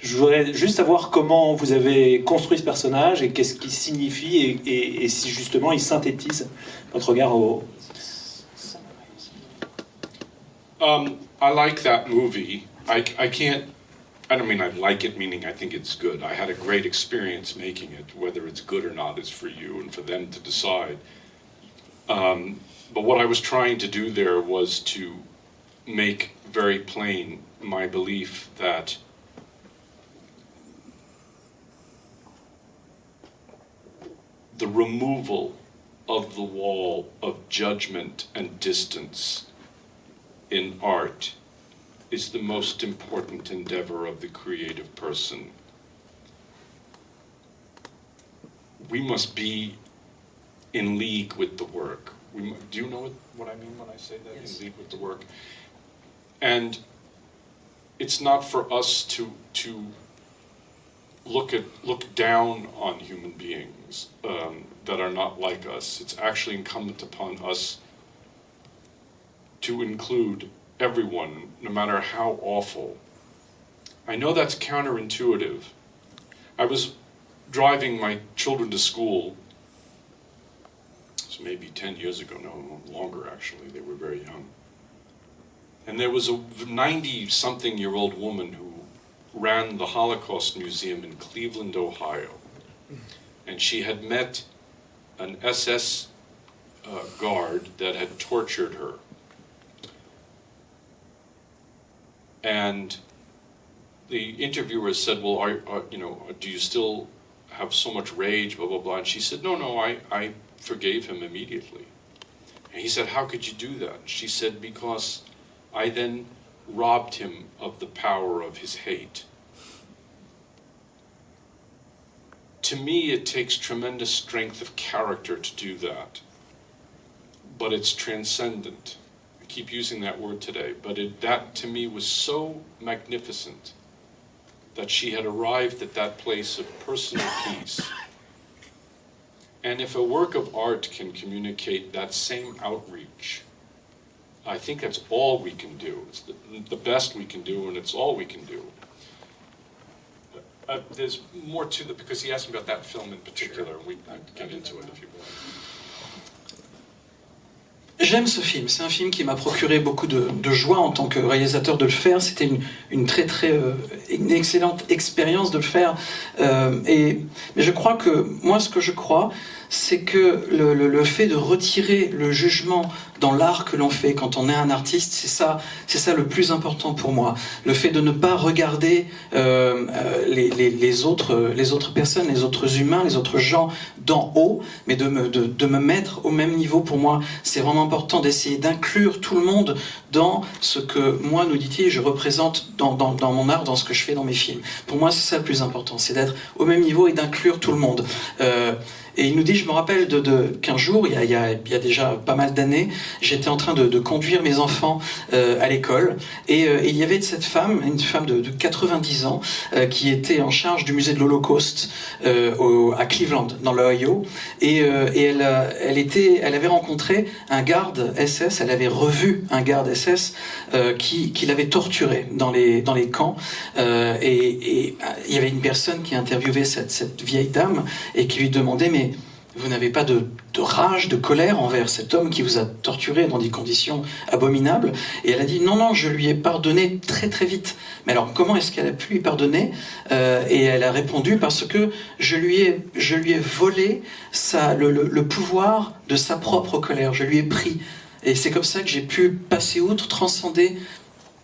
Je voudrais juste savoir comment vous avez construit ce personnage et qu'est-ce qu'il signifie et si justement il synthétise votre regard au... I like that movie. I don't mean I like it, meaning I think it's good. I had a great experience making it. Whether it's good or not is for you and for them to decide. But what I was trying to do there was to make very plain my belief that the removal of the wall of judgment and distance in art is the most important endeavor of the creative person. We must be in league with the work. Do you know what I mean when I say that? Yes. In league with the work. And it's not for us to look down on human beings that are not like us. It's actually incumbent upon us to include everyone, no matter how awful. I know that's counterintuitive. I was driving my children to school, it's maybe 10 years ago, no, longer actually, they were very young. And there was a 90-something-year-old woman who ran the Holocaust Museum in Cleveland, Ohio. And she had met an SS guard that had tortured her. And the interviewer said, well, do you still have so much rage, blah, blah, blah. And she said, no, I forgave him immediately. And he said, how could you do that? And she said, because I then robbed him of the power of his hate. To me, it takes tremendous strength of character to do that. But it's transcendent. I keep using that word today, but that to me was so magnificent that she had arrived at that place of personal peace. And if a work of art can communicate that same outreach, I think that's all we can do. It's the best we can do, and it's all we can do. There's more to that, because he asked me about that film in particular, and we can get into it if you want. J'aime ce film, c'est un film qui m'a procuré beaucoup de joie en tant que réalisateur de le faire. C'était une excellente expérience de le faire. Mais je crois que, moi ce que je crois, c'est que le fait de retirer le jugement dans l'art que l'on fait quand on est un artiste, c'est ça le plus important pour moi. Le fait de ne pas regarder les autres personnes, les autres humains, les autres gens d'en haut, mais de me mettre au même niveau. Pour moi, c'est vraiment important d'essayer d'inclure tout le monde dans ce que moi, nous dit-il, je représente dans mon art, dans ce que je fais dans mes films. Pour moi, c'est ça le plus important, c'est d'être au même niveau et d'inclure tout le monde. Et il nous dit, je me rappelle qu'un jour, il y a déjà pas mal d'années, j'étais en train de conduire mes enfants à l'école, et il y avait cette femme, une femme de 90 ans, qui était en charge du musée de l'Holocauste à Cleveland, dans l'Ohio, et elle avait rencontré un garde SS, elle avait revu un garde SS qui l'avait torturé dans les camps, et il y avait une personne qui interviewait cette vieille dame et qui lui demandait, mais vous n'avez pas de rage, de colère envers cet homme qui vous a torturé dans des conditions abominables? Et elle a dit, non, je lui ai pardonné très très vite. Mais alors, comment est-ce qu'elle a pu lui pardonner? Et elle a répondu, parce que je lui ai volé le pouvoir de sa propre colère. Je lui ai pris. Et c'est comme ça que j'ai pu passer outre, transcender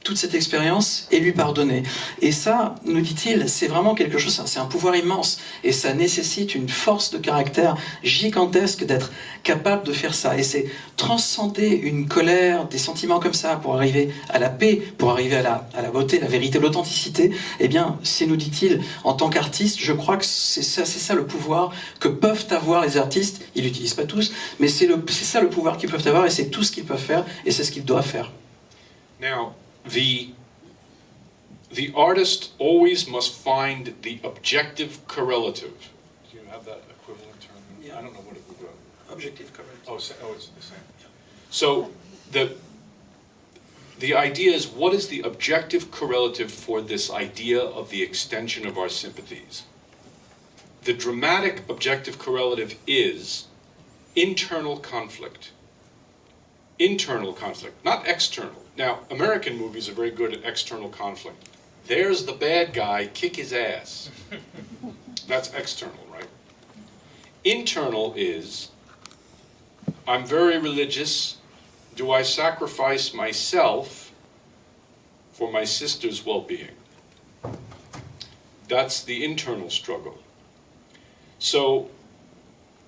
toute cette expérience et lui pardonner. Et ça, nous dit-il, c'est vraiment quelque chose, c'est un pouvoir immense, et ça nécessite une force de caractère gigantesque d'être capable de faire ça. Et c'est transcender une colère, des sentiments comme ça, pour arriver à la paix, pour arriver à la beauté, la vérité, l'authenticité. Eh bien, c'est, nous dit-il, en tant qu'artiste, je crois que c'est ça le pouvoir que peuvent avoir les artistes. Ils l'utilisent pas tous, mais c'est ça le pouvoir qu'ils peuvent avoir, et c'est tout ce qu'ils peuvent faire, et c'est ce qu'ils doivent faire. Now, the artist always must find the objective correlative. Do you have that equivalent term? Yeah. I don't know what it would be. Objective correct. Oh, it's the same. So the idea is, what is the objective correlative for this idea of the extension of our sympathies? The dramatic objective correlative is internal conflict. Internal conflict, not external. Now, American movies are very good at external conflict. There's the bad guy, kick his ass. That's external, right? Internal is, I'm very religious. Do I sacrifice myself for my sister's well-being? That's the internal struggle. So,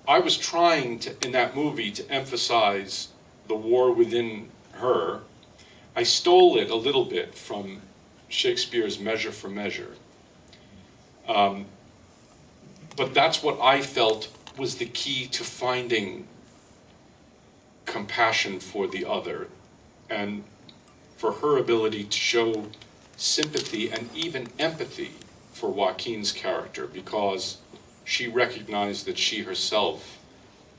I was trying to, in that movie, to emphasize the war within her. I stole it a little bit from Shakespeare's Measure for Measure. But that's what I felt was the key to finding compassion for the other, and for her ability to show sympathy and even empathy for Joaquin's character, because she recognized that she herself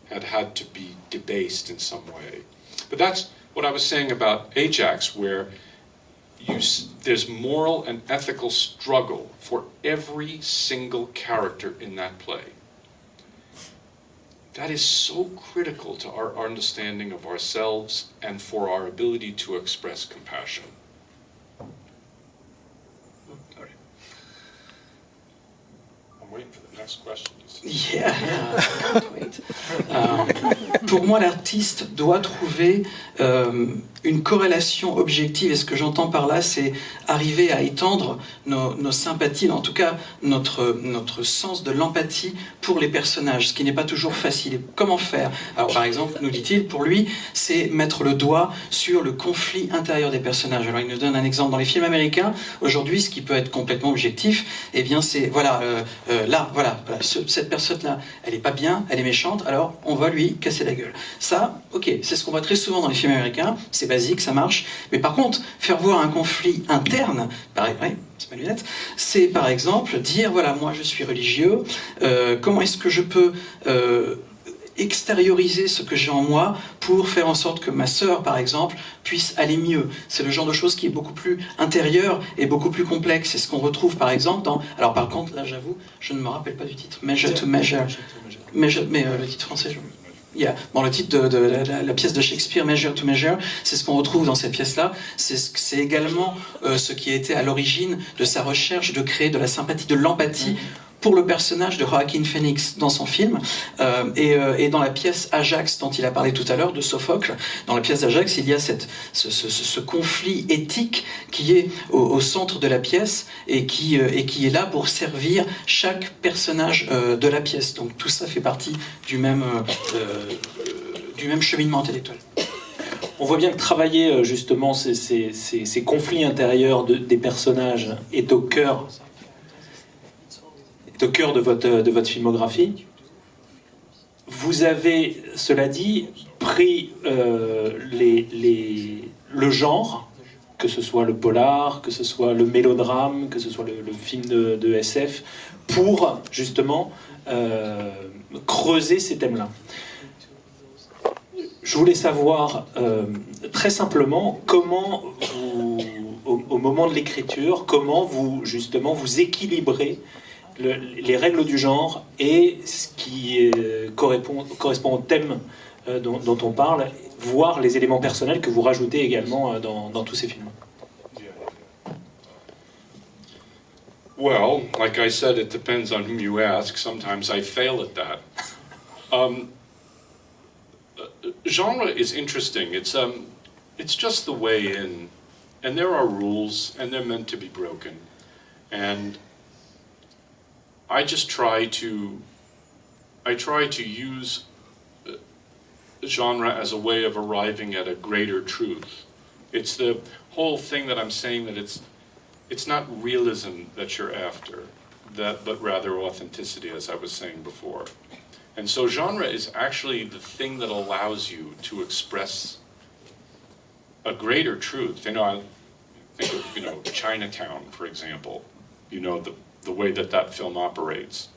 had to be debased in some way. But that's what I was saying about Ajax, where there's moral and ethical struggle for every single character in that play. That is so critical to our understanding of ourselves and for our ability to express compassion. I'm waiting for the next question. Yeah, can't wait. Pour moi, l'artiste doit trouver une corrélation objective, et ce que j'entends par là, c'est arriver à étendre nos sympathies, en tout cas notre sens de l'empathie pour les personnages, ce qui n'est pas toujours facile. Et comment faire? Alors par exemple, nous dit-il, pour lui, c'est mettre le doigt sur le conflit intérieur des personnages. Alors il nous donne un exemple dans les films américains. Aujourd'hui, ce qui peut être complètement objectif, eh bien c'est, cette personne-là, elle est pas bien, elle est méchante, alors on va lui casser la gueule. Ça, ok, c'est ce qu'on voit très souvent dans les films américains, c'est basique, ça marche, mais par contre, faire voir un conflit interne, pareil, ouais, c'est ma lunette, c'est par exemple dire, voilà, moi je suis religieux, comment est-ce que je peux extérioriser ce que j'ai en moi pour faire en sorte que ma sœur, par exemple, puisse aller mieux. C'est le genre de chose qui est beaucoup plus intérieur et beaucoup plus complexe. C'est ce qu'on retrouve, par exemple, dans... Alors, par contre, là, j'avoue, je ne me rappelle pas du titre. Measure to Measure. Mais le titre français, Yeah. Bon, le titre de la pièce de Shakespeare, Measure to Measure, c'est ce qu'on retrouve dans cette pièce-là. C'est également ce qui a été à l'origine de sa recherche de créer de la sympathie, de l'empathie pour le personnage de Joaquin Phoenix dans son film, et dans la pièce Ajax dont il a parlé tout à l'heure, de Sophocle. Dans la pièce d'Ajax, il y a ce conflit éthique qui est au centre de la pièce et qui est là pour servir chaque personnage de la pièce. Donc tout ça fait partie du même cheminement intellectuel. On voit bien que travailler justement ces conflits intérieurs des personnages est au cœur de votre filmographie. Vous avez, cela dit, pris le genre, que ce soit le polar, que ce soit le mélodrame, que ce soit le film de SF, pour justement creuser ces thèmes-là. Je voulais savoir très simplement comment vous, au moment de l'écriture, comment vous justement vous équilibrez les règles du genre et ce qui correspond au thème dont on parle, voire les éléments personnels que vous rajoutez également dans tous ces films. Well, like I said, it depends on whom you ask. Sometimes I fail at that. Genre is interesting. It's just the way in, and there are rules, and they're meant to be broken. And I just try to use genre as a way of arriving at a greater truth. It's the whole thing that I'm saying that it's not realism that you're after, but rather authenticity, as I was saying before. And so genre is actually the thing that allows you to express a greater truth. I think of, Chinatown, for example, the way that film operates.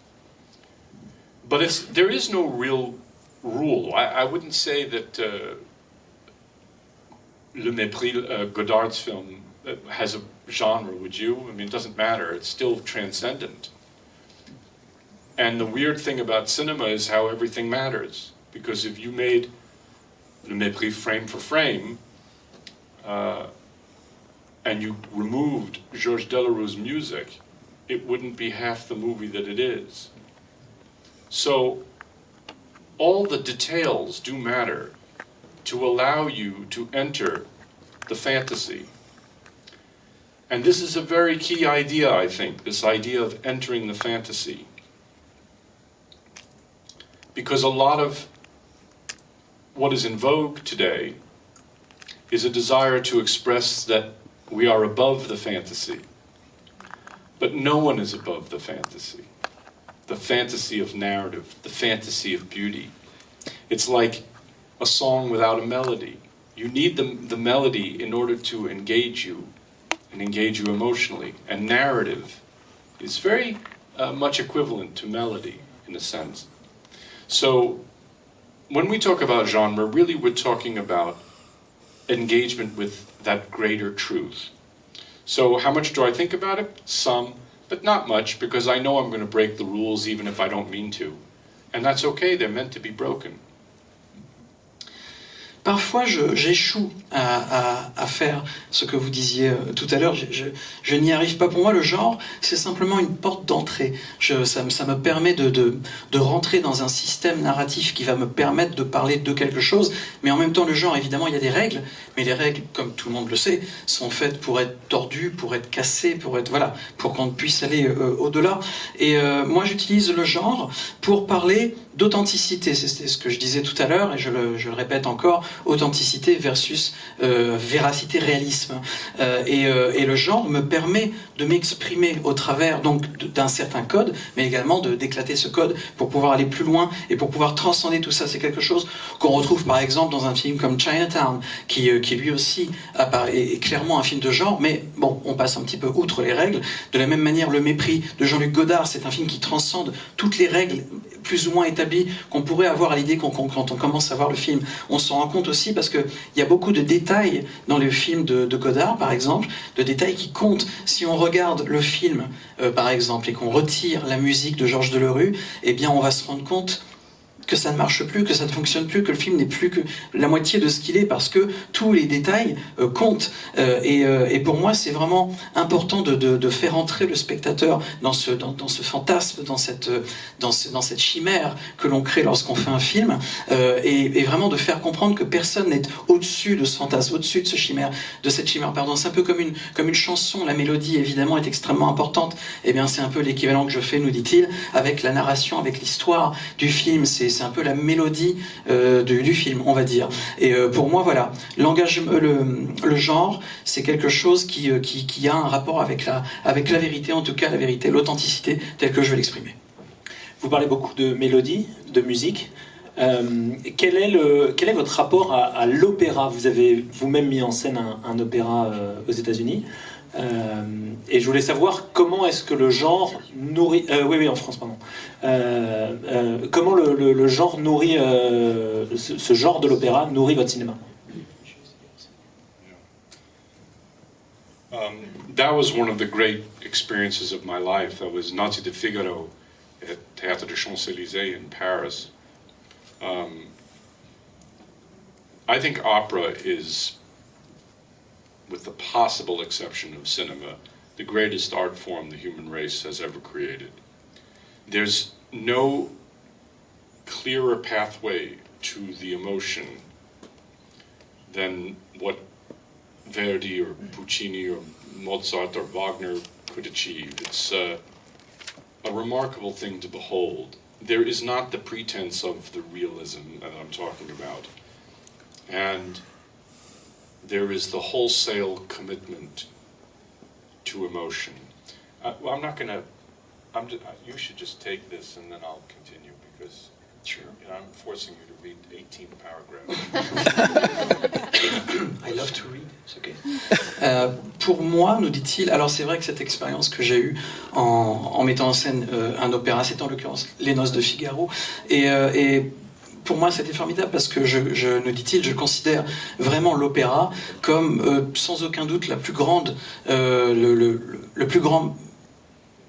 But there is no real rule. I wouldn't say that Le Mépris, Godard's film, has a genre, would you? I mean, it doesn't matter. It's still transcendent. And the weird thing about cinema is how everything matters. Because if you made Le Mépris frame for frame, and you removed Georges Delaroux's music, it wouldn't be half the movie that it is. So, all the details do matter to allow you to enter the fantasy. And this is a very key idea, I think, this idea of entering the fantasy. Because a lot of what is in vogue today is a desire to express that we are above the fantasy. But no one is above the fantasy of narrative, the fantasy of beauty. It's like a song without a melody. You need the melody in order to engage you and engage you emotionally. And narrative is very much equivalent to melody in a sense. So when we talk about genre, really we're talking about engagement with that greater truth. So how much do I think about it? Some, but not much, because I know I'm going to break the rules even if I don't mean to. And that's okay, they're meant to be broken. Parfois, j'échoue à faire ce que vous disiez tout à l'heure. Je n'y arrive pas. Pour moi, le genre, c'est simplement une porte d'entrée. Ça me permet de rentrer dans un système narratif qui va me permettre de parler de quelque chose. Mais en même temps, le genre, évidemment, il y a des règles. Mais les règles, comme tout le monde le sait, sont faites pour être tordues, pour être cassées, pour qu'on puisse aller au-delà. Et moi, j'utilise le genre pour parler d'authenticité. C'est ce que je disais tout à l'heure, et je le répète encore, authenticité versus véracité, réalisme. Et le genre me permet de m'exprimer au travers donc d'un certain code, mais également d'éclater ce code pour pouvoir aller plus loin et pour pouvoir transcender tout ça. C'est quelque chose qu'on retrouve par exemple dans un film comme Chinatown, qui lui aussi est clairement un film de genre, mais bon, on passe un petit peu outre les règles. De la même manière, Le Mépris de Jean-Luc Godard, c'est un film qui transcende toutes les règles plus ou moins établies qu'on pourrait avoir à l'idée quand on commence à voir le film. On s'en rend compte aussi parce qu'il y a beaucoup de détails dans le film de Godard, par exemple, de détails qui comptent. Si on regarde le film, par exemple, et qu'on retire la musique de Georges Delerue, eh bien on va se rendre compte que ça ne marche plus, que ça ne fonctionne plus, que le film n'est plus que la moitié de ce qu'il est, parce que tous les détails comptent. Et pour moi, c'est vraiment important de faire entrer le spectateur dans ce fantasme, dans cette chimère que l'on crée lorsqu'on fait un film, et vraiment de faire comprendre que personne n'est au-dessus de ce fantasme, au-dessus de cette chimère. C'est un peu comme une chanson. La mélodie, évidemment, est extrêmement importante. Eh bien, c'est un peu l'équivalent que je fais, nous dit-il, avec la narration, avec l'histoire du film. C'est un peu la mélodie du film, on va dire. Et pour moi, voilà, le genre, c'est quelque chose qui a un rapport avec la vérité, en tout cas la vérité, l'authenticité, telle que je vais l'exprimer. Vous parlez beaucoup de mélodie, de musique. Quel est votre rapport à l'opéra? Vous avez vous-même mis en scène un opéra aux États-Unis. Et je voulais savoir comment est-ce que le genre nourrit... oui, en France, pardon. Comment le genre nourrit... ce genre de l'opéra nourrit votre cinéma? That was one of the great experiences of my life. That was Nazi de Figaro at Théâtre des Champs-Élysées in Paris. I think opera is, with the possible exception of cinema, the greatest art form the human race has ever created. There's no clearer pathway to the emotion than what Verdi or Puccini or Mozart or Wagner could achieve. It's a remarkable thing to behold. There is not the pretense of the realism that I'm talking about. And there is the wholesale commitment to emotion. Well, I'm not going to... you should just take this and then I'll continue because Sure. I'm forcing you to read 18 paragraphs. I love to read, it's okay. Pour moi, nous dit-il, alors c'est vrai que cette expérience que j'ai eue en mettant en scène un opéra, c'est en l'occurrence Les Noces de Figaro, et pour moi c'était formidable parce que nous dit-il, je considère vraiment l'opéra comme sans aucun doute la plus grande, le plus grand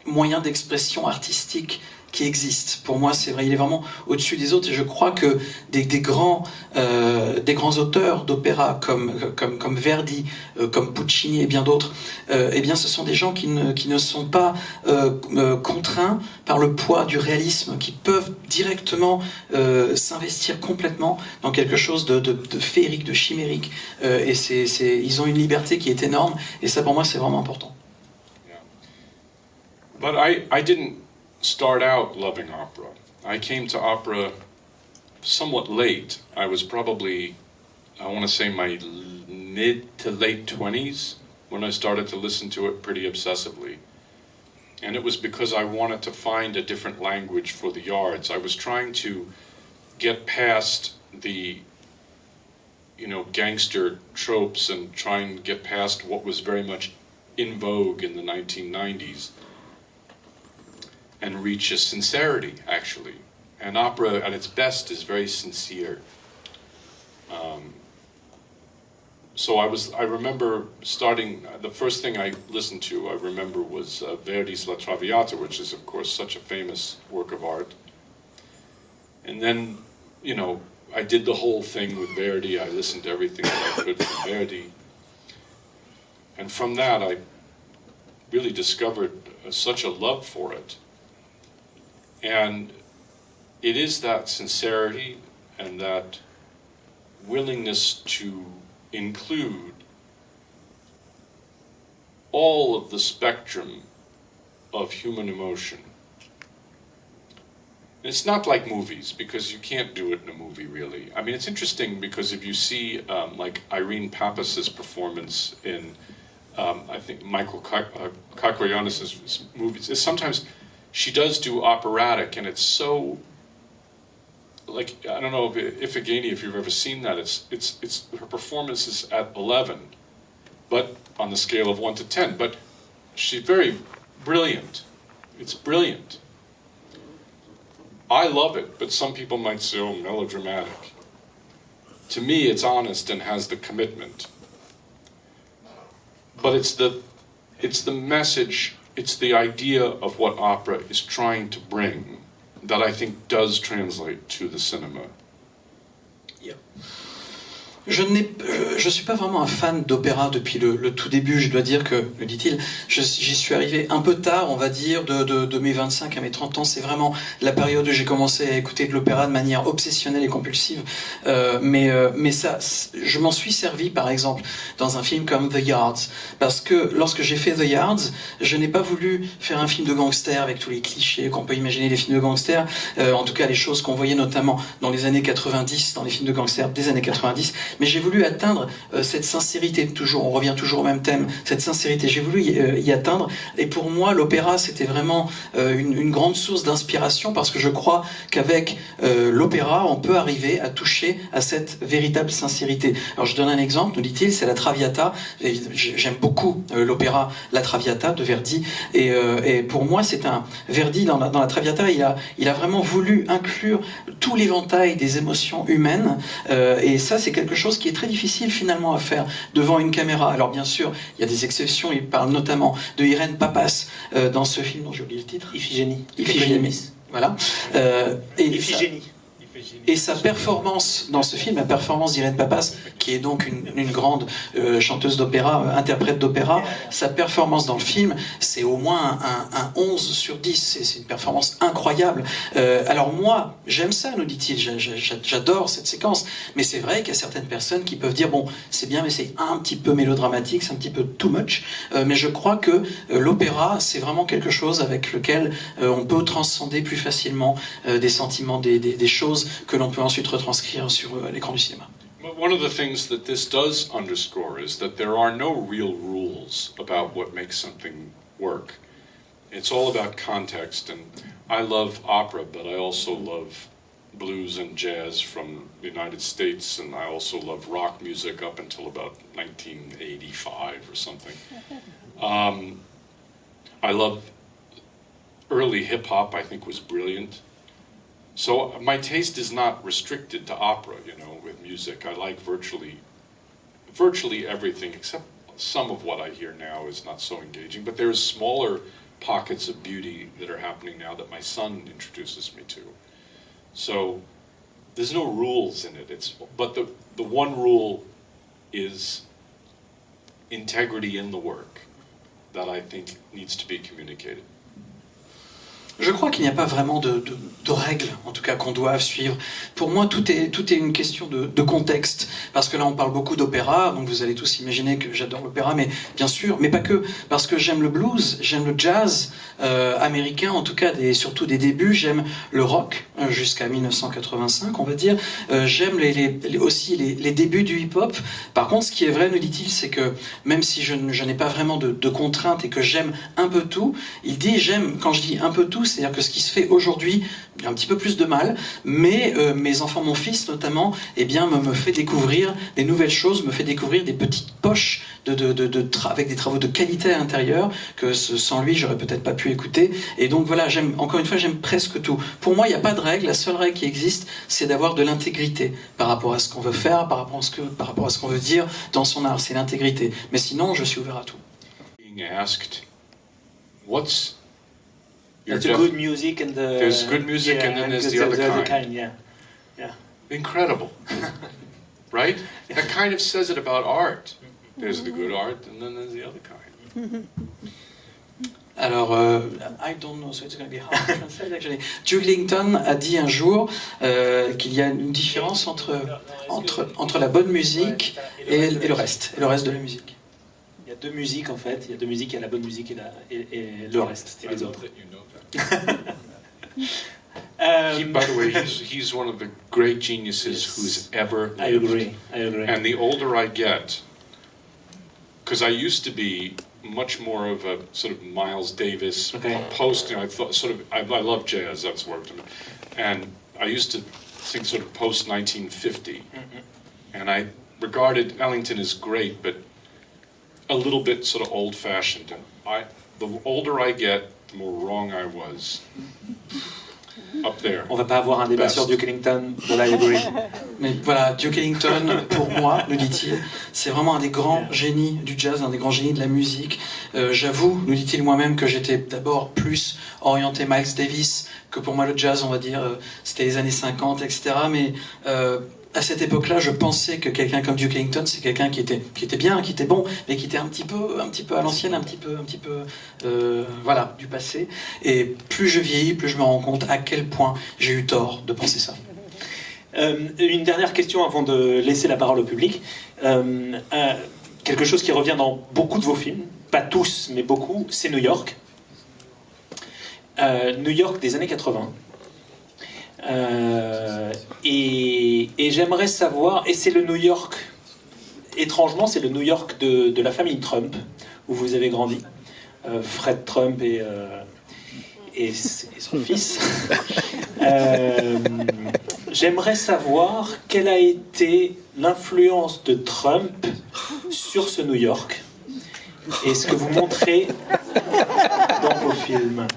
moyen d'expression artistique qui existe. Pour moi, c'est vrai, il est vraiment au-dessus des autres, et je crois que des grands auteurs d'opéra comme Verdi, comme Puccini et bien d'autres, eh bien, ce sont des gens qui ne sont pas contraints par le poids du réalisme, qui peuvent directement s'investir complètement dans quelque chose de féerique, de chimérique, et ils ont une liberté qui est énorme, et ça pour moi c'est vraiment important. Yeah. But I didn't start out loving opera. I came to opera somewhat late. I was probably, I want to say, my mid to late 20s when I started to listen to it pretty obsessively. And it was because I wanted to find a different language for the yards. I was trying to get past the, gangster tropes and try and get past what was very much in vogue in the 1990s. And reach a sincerity, actually. And opera, at its best, is very sincere. So I remember starting, the first thing I listened to, I remember, was Verdi's La Traviata, which is, of course, such a famous work of art. And then, I did the whole thing with Verdi. I listened to everything that I could from Verdi. And from that, I really discovered such a love for it. And it is that sincerity and that willingness to include all of the spectrum of human emotion. And it's not like movies, because you can't do it in a movie, really. I mean, it's interesting because if you see, like Irene Pappas's performance in, I think, Michael Kakoyanis' movies, sometimes she does do operatic, and it's so, like, I don't know if you've ever seen that. It's her performance is at 11, but on the scale of 1 to 10. But she's very brilliant. It's brilliant. I love it, but some people might say, oh, melodramatic. To me, it's honest and has the commitment. But it's the message. It's the idea of what opera is trying to bring that I think does translate to the cinema. Yeah. Je suis pas vraiment un fan d'opéra depuis le tout début, je dois dire que, le dit-il, j'y suis arrivé un peu tard, on va dire, de mes 25 à mes 30 ans. C'est vraiment la période où j'ai commencé à écouter de l'opéra de manière obsessionnelle et compulsive. Mais ça, je m'en suis servi, par exemple, dans un film comme The Yards. Parce que lorsque j'ai fait The Yards, je n'ai pas voulu faire un film de gangster avec tous les clichés qu'on peut imaginer des films de gangsters. En tout cas, les choses qu'on voyait notamment dans les années 90, dans les films de gangsters des années 90. mais j'ai voulu atteindre cette sincérité, toujours, on revient toujours au même thème, cette sincérité, j'ai voulu y atteindre, et pour moi l'opéra c'était vraiment une grande source d'inspiration, parce que je crois qu'avec l'opéra on peut arriver à toucher à cette véritable sincérité. Alors je donne un exemple, nous dit-il, c'est la Traviata, j'aime beaucoup l'opéra La Traviata de Verdi, et pour moi c'est un Verdi dans la Traviata, il a vraiment voulu inclure tout l'éventail des émotions humaines, et ça c'est quelque chose qui est très difficile finalement à faire devant une caméra. Alors bien sûr il y a des exceptions, il parle notamment de Irène Papas dans ce film dont j'ai oublié le titre, Iphigénie. Voilà. Iphigénie. Et sa performance dans ce film, la performance d'Irène Papas, qui est donc une grande chanteuse d'opéra, interprète d'opéra, sa performance dans le film, c'est au moins un 11 sur 10, c'est une performance incroyable. Alors moi, j'aime ça, nous dit-il, j'adore cette séquence, mais c'est vrai qu'il y a certaines personnes qui peuvent dire, bon, c'est bien, mais c'est un petit peu mélodramatique, c'est un petit peu too much, mais je crois que l'opéra, c'est vraiment quelque chose avec lequel on peut transcender plus facilement des sentiments, des choses que l'on peut ensuite retranscrire sur l'écran du cinéma. One of the things that this does underscore is that there are no real rules about what makes something work. It's all about context, and I love opera, but I also love blues and jazz from the United States, and I also love rock music up until about 1985 or something. I love early hip-hop, I think was brilliant. So my taste is not restricted to opera, you know, with music. I like virtually everything, except some of what I hear now is not so engaging. But there's smaller pockets of beauty that are happening now that my son introduces me to. So there's no rules in it. But the one rule is integrity in the work that I think needs to be communicated. Je crois qu'il n'y a pas vraiment de règles, en tout cas, qu'on doit suivre. Pour moi, tout est une question de contexte. Parce que là, on parle beaucoup d'opéra, donc vous allez tous imaginer que j'adore l'opéra, mais bien sûr, mais pas que. Parce que j'aime le blues, j'aime le jazz américain, en tout cas, surtout des débuts. J'aime le rock, jusqu'à 1985, on va dire. J'aime aussi les débuts du hip-hop. Par contre, ce qui est vrai, nous dit-il, c'est que même si je n'ai pas vraiment de contraintes et que j'aime un peu tout, il dit, quand je dis un peu tout, c'est-à-dire que ce qui se fait aujourd'hui, il y a un petit peu plus de mal, mais mes enfants, mon fils notamment, eh bien, me fait découvrir des nouvelles choses, me fait découvrir des petites poches avec des travaux de qualité à l'intérieur, que sans lui, j'aurais peut-être pas pu écouter. Et donc voilà, encore une fois, j'aime presque tout. Pour moi, il n'y a pas de règle, la seule règle qui existe, c'est d'avoir de l'intégrité par rapport à ce qu'on veut faire, par rapport à ce qu'on veut dire dans son art, c'est l'intégrité. Mais sinon, je suis ouvert à tout. Being asked, what's There's good music and there's good music, and then there's the other kind. Yeah. Incredible, right? That kind of says it about art. There's the good art, and then there's the other kind. Alors, I don't know, so it's going to be hard to translate actually. Duke Ellington a dit un jour qu'il y a une différence entre la bonne musique et le reste de la musique. Il y a deux musiques en fait, il y a deux musiques, il y a la bonne musique et le reste, et les autres. By the way, he's one of the great geniuses who's ever lived. I agree. And the older I get, because I used to be much more of a sort of Miles Davis post. You know, I love jazz. That's what and I used to think sort of post 1950, and I regarded Ellington as great, but a little bit sort of old-fashioned. And the older I get, the more wrong I was. Up there. On va pas avoir un débat sur Duke Ellington, but I agree. Mais voilà, Duke Ellington, pour moi, nous dit-il, c'est vraiment un des grands génies du jazz, un des grands génies de la musique. J'avoue, nous dit-il moi-même, que j'étais d'abord plus orienté Miles Davis, que pour moi le jazz, on va dire, c'était les années 50, etc. Mais à cette époque-là, je pensais que quelqu'un comme Duke Ellington, c'est quelqu'un qui était bien, qui était bon, mais qui était un petit peu à l'ancienne, un petit peu voilà, du passé. Et plus je vieillis, plus je me rends compte à quel point j'ai eu tort de penser ça. Une dernière question avant de laisser la parole au public. Quelque chose qui revient dans beaucoup de vos films, pas tous, mais beaucoup, c'est New York. New York des années 80. Et j'aimerais savoir, et c'est le New York étrangement, c'est le New York de la famille Trump, où vous avez grandi. Fred Trump et son fils. J'aimerais savoir quelle a été l'influence de Trump sur ce New York et ce que vous montrez dans vos films.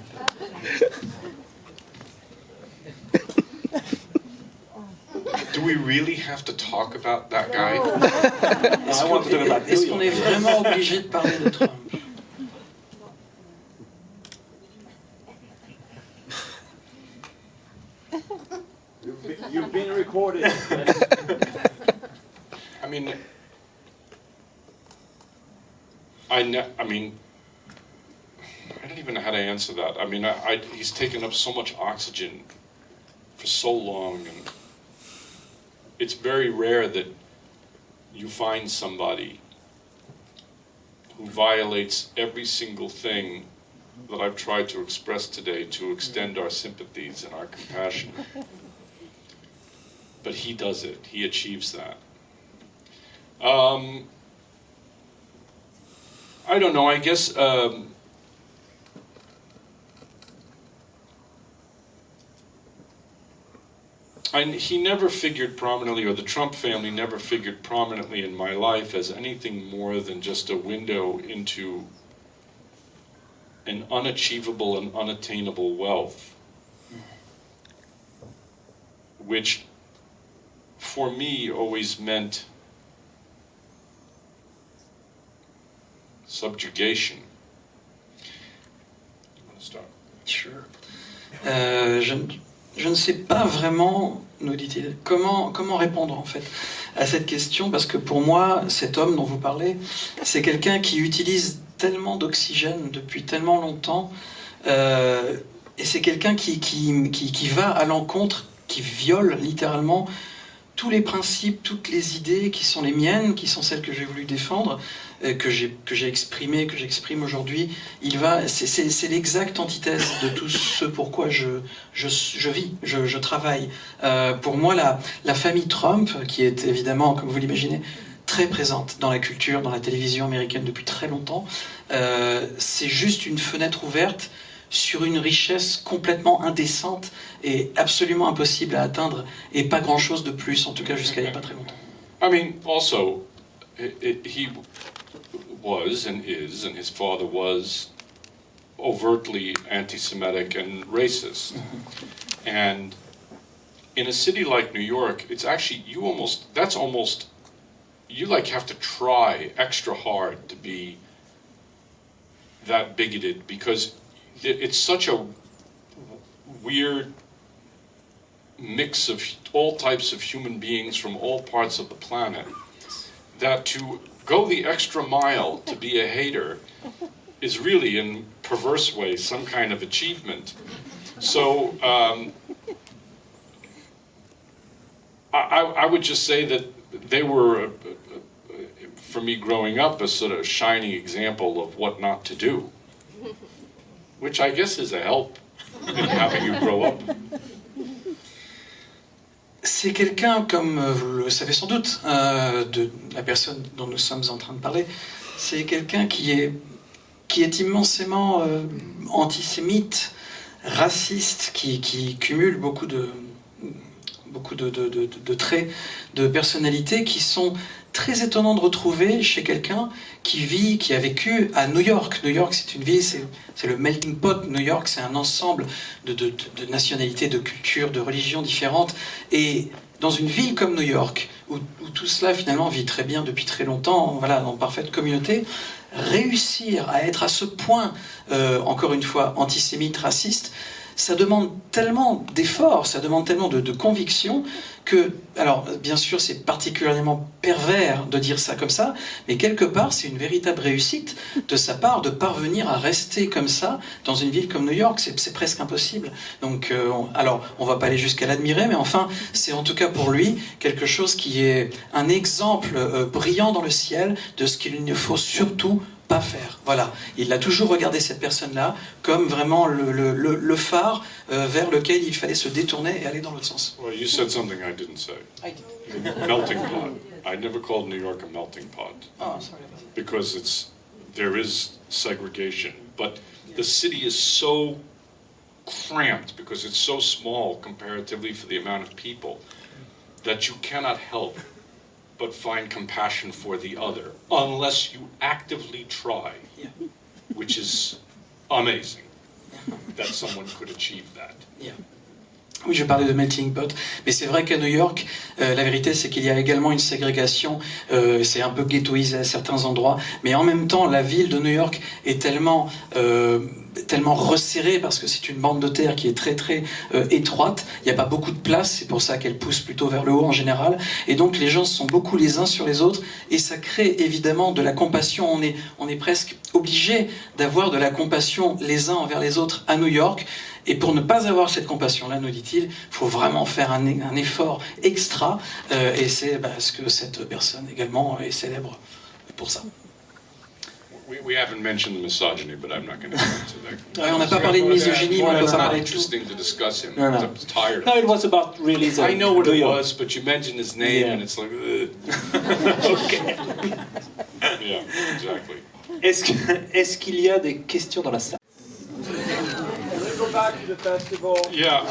Do we really have to talk about that guy? Est-ce qu'on est vraiment obligé de parler de Trump? You've been recorded. I mean, I mean, I don't even know how to answer that. I mean, he's taken up so much oxygen for so long, and it's very rare that you find somebody who violates every single thing that I've tried to express today to extend our sympathies and our compassion. But he does it. He achieves that. I don't know. I guess he never figured prominently, or the Trump family never figured prominently in my life as anything more than just a window into an unachievable and unattainable wealth, which for me always meant subjugation. You want to start? Sure. Je ne sais pas vraiment, nous dit-il, comment répondre en fait à cette question, parce que pour moi, cet homme dont vous parlez, c'est quelqu'un qui utilise tellement d'oxygène depuis tellement longtemps, et c'est quelqu'un qui va à l'encontre, qui viole littéralement tous les principes, toutes les idées qui sont les miennes, qui sont celles que j'ai voulu défendre, que j'ai exprimées, que j'exprime aujourd'hui. C'est l'exacte antithèse de tout ce pourquoi je vis, je travaille. Pour moi, la famille Trump, qui est évidemment, comme vous l'imaginez, très présente dans la culture, dans la télévision américaine depuis très longtemps, c'est juste une fenêtre ouverte sur une richesse complètement indécente et absolument impossible à atteindre, et pas grand-chose de plus, en tout cas jusqu'à il n'y a pas très longtemps. I mean, also, he was and is, and his father was, overtly anti-Semitic and racist. And in a city like New York, it's actually, you like have to try extra hard to be that bigoted, because it's such a weird mix of all types of human beings from all parts of the planet, that to go the extra mile to be a hater is really, in perverse way, some kind of achievement. So I would just say that they were, for me growing up, a sort of shining example of what not to do, which I guess is a help in having you grow up. C'est quelqu'un, comme vous le savez sans doute, de la personne dont nous sommes en train de parler, c'est quelqu'un qui est immensément antisémite, raciste, qui cumule beaucoup de traits de personnalité qui sont très étonnants de retrouver chez quelqu'un qui a vécu à New York. New York, c'est une ville, c'est le melting pot. New York, c'est un ensemble de nationalités, de cultures, de religions différentes. Et dans une ville comme New York, où tout cela finalement vit très bien depuis très longtemps, voilà, en parfaite communauté, réussir à être à ce point, encore une fois, antisémite, raciste, ça demande tellement d'efforts, ça demande tellement de conviction que, alors bien sûr c'est particulièrement pervers de dire ça comme ça, mais quelque part c'est une véritable réussite de sa part de parvenir à rester comme ça dans une ville comme New York, c'est presque impossible. Donc alors on va pas aller jusqu'à l'admirer, mais enfin c'est en tout cas pour lui quelque chose qui est un exemple brillant dans le ciel de ce qu'il ne faut surtout pas faire. Voilà. Il a toujours regardé cette personne-là comme vraiment le phare vers lequel il fallait se détourner et aller dans l'autre sens. Well, you said something I didn't say. Melting pot. I never called New York a melting pot Oh, sorry. because there is segregation, but the city is so cramped because it's so small comparatively for the amount of people that you cannot help but find compassion for the other unless you actively try, Yeah. which is amazing that someone could achieve that. Yeah. Oui, je parlais de melting pot, mais c'est vrai qu'à New York, la vérité c'est qu'il y a également une ségrégation, c'est un peu ghettoisé à certains endroits, mais en même temps la ville de New York est tellement resserrée parce que c'est une bande de terre qui est très très étroite, il n'y a pas beaucoup de place, c'est pour ça qu'elle pousse plutôt vers le haut en général, et donc les gens sont beaucoup les uns sur les autres, et ça crée évidemment de la compassion, on est presque obligé d'avoir de la compassion les uns envers les autres à New York. Et pour ne pas avoir cette compassion-là, nous dit-il, il faut vraiment faire un effort extra. Et c'est ce que cette personne également est célèbre pour ça. We haven't mentioned the misogyny, but I'm not going to get into that. Ouais, on n'a pas parlé de misogynie, mais on peut It's pas not parler de tout. interesting to discuss him. No, no. I'm tired. No, it was about really the I know what New it York. was, but you mentioned his name, Yeah. and it's like, ugh. Okay. Yeah, exactly. Est-ce qu'il y a des questions dans la salle? Let's go back to the festival. Yeah,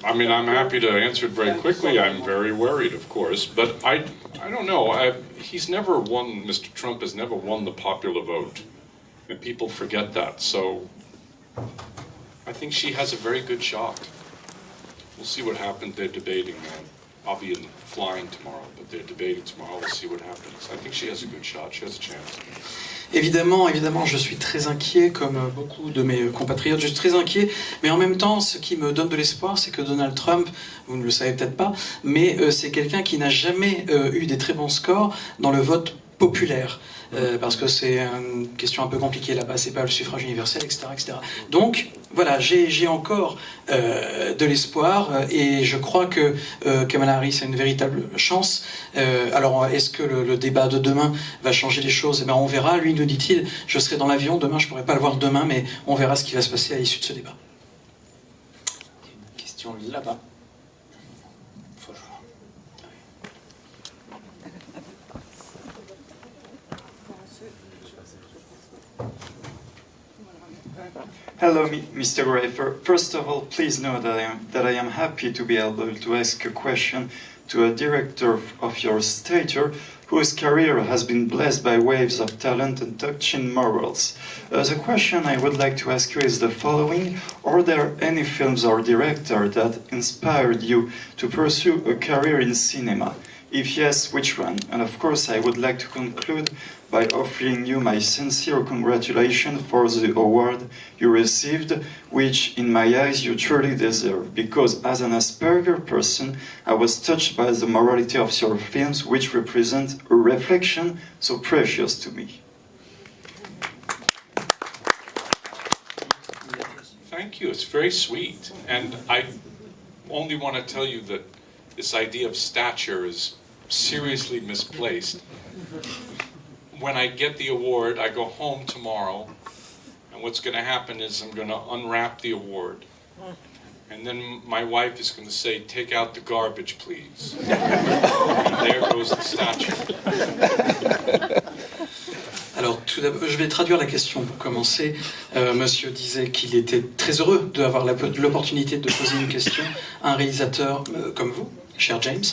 I mean, I'm happy to answer it very quickly. I'm very worried, of course, but I don't know. He's never won. Mr. Trump has never won the popular vote, and people forget that. So, I think she has a very good shot. We'll see what happens. They're debating. I'll be flying tomorrow, but they're debating tomorrow. We'll see what happens. I think she has a good shot. She has a chance. Évidemment, je suis très inquiet, comme beaucoup de mes compatriotes, je suis très inquiet, mais en même temps, ce qui me donne de l'espoir, c'est que Donald Trump, vous ne le savez peut-être pas, mais c'est quelqu'un qui n'a jamais eu des très bons scores dans le vote populaire. Parce que c'est une question un peu compliquée là-bas, c'est pas le suffrage universel, etc. etc. Donc voilà, j'ai encore de l'espoir et je crois que Kamala Harris a une véritable chance. Alors est-ce que le débat de demain va changer les choses? Eh ben, on verra. Lui nous dit-il, je serai dans l'avion demain, je pourrai pas le voir demain, mais on verra ce qui va se passer à l'issue de ce débat. Une question là-bas. Hello, Mr. Gray. First of all, please know that I am happy to be able to ask a question to a director of your stature whose career has been blessed by waves of talent and touching morals. The question I would like to ask you is the following. Are there any films or director that inspired you to pursue a career in cinema? If yes, which one? And of course, I would like to conclude by offering you my sincere congratulations for the award you received, which in my eyes you truly deserve, because as an Asperger person, I was touched by the morality of your films, which represent a reflection so precious to me. Thank you. It's very sweet. And I only want to tell you that this idea of stature is seriously misplaced. When I get the award, I go home tomorrow, and what's going to happen is I'm going to unwrap the award, and then my wife is going to say, "Take out the garbage, please." And there goes the statue. Alors, tout d'abord, je vais traduire la question pour commencer. Monsieur disait qu'il était très heureux d'avoir l'opportunité de poser une question à un réalisateur comme vous, cher James,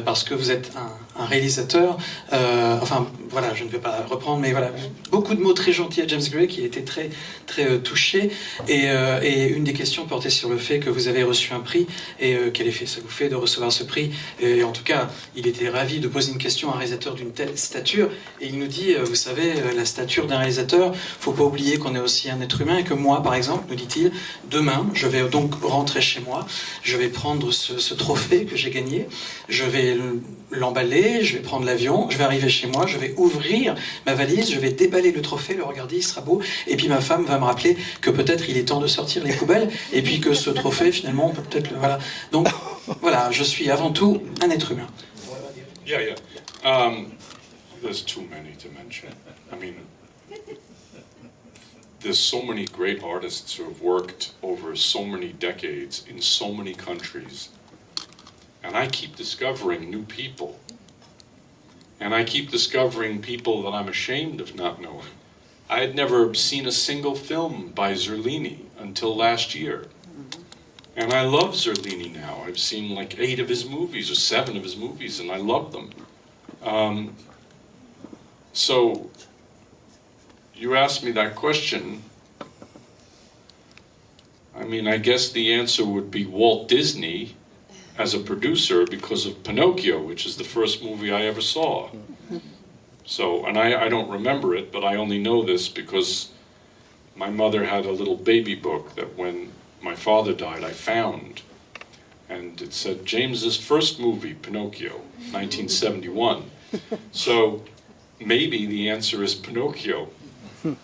parce que vous êtes un réalisateur, enfin voilà, je ne vais pas reprendre, mais voilà, beaucoup de mots très gentils à James Gray qui a été très, très touché, et une des questions portait sur le fait que vous avez reçu un prix, et quel effet ça vous fait de recevoir ce prix, et en tout cas, il était ravi de poser une question à un réalisateur d'une telle stature, et il nous dit, vous savez, la stature d'un réalisateur, faut pas oublier qu'on est aussi un être humain, et que moi, par exemple, nous dit-il, demain, je vais donc rentrer chez moi, je vais prendre ce trophée que j'ai gagné, je vais l'emballer, je vais prendre l'avion, je vais arriver chez moi, je vais ouvrir ma valise, je vais déballer le trophée, le regarder, il sera beau, et puis ma femme va me rappeler que peut-être il est temps de sortir les poubelles, et puis que ce trophée, finalement, on peut peut-être le... Voilà. Donc, voilà, je suis avant tout un être humain. Yeah. There's too many to mention. I mean, there's so many great artists who have worked over so many decades in so many countries. And I keep discovering new people. And I keep discovering people that I'm ashamed of not knowing. I had never seen a single film by Zerlini until last year. And I love Zerlini now. I've seen like 8 of his movies, or 7 of his movies, and I love them. So, you asked me that question. I mean, I guess the answer would be Walt Disney as a producer because of Pinocchio, which is the first movie I ever saw. So, and I don't remember it, but I only know this because my mother had a little baby book that when my father died I found. And it said, James's first movie, Pinocchio, 1971. So, maybe the answer is Pinocchio.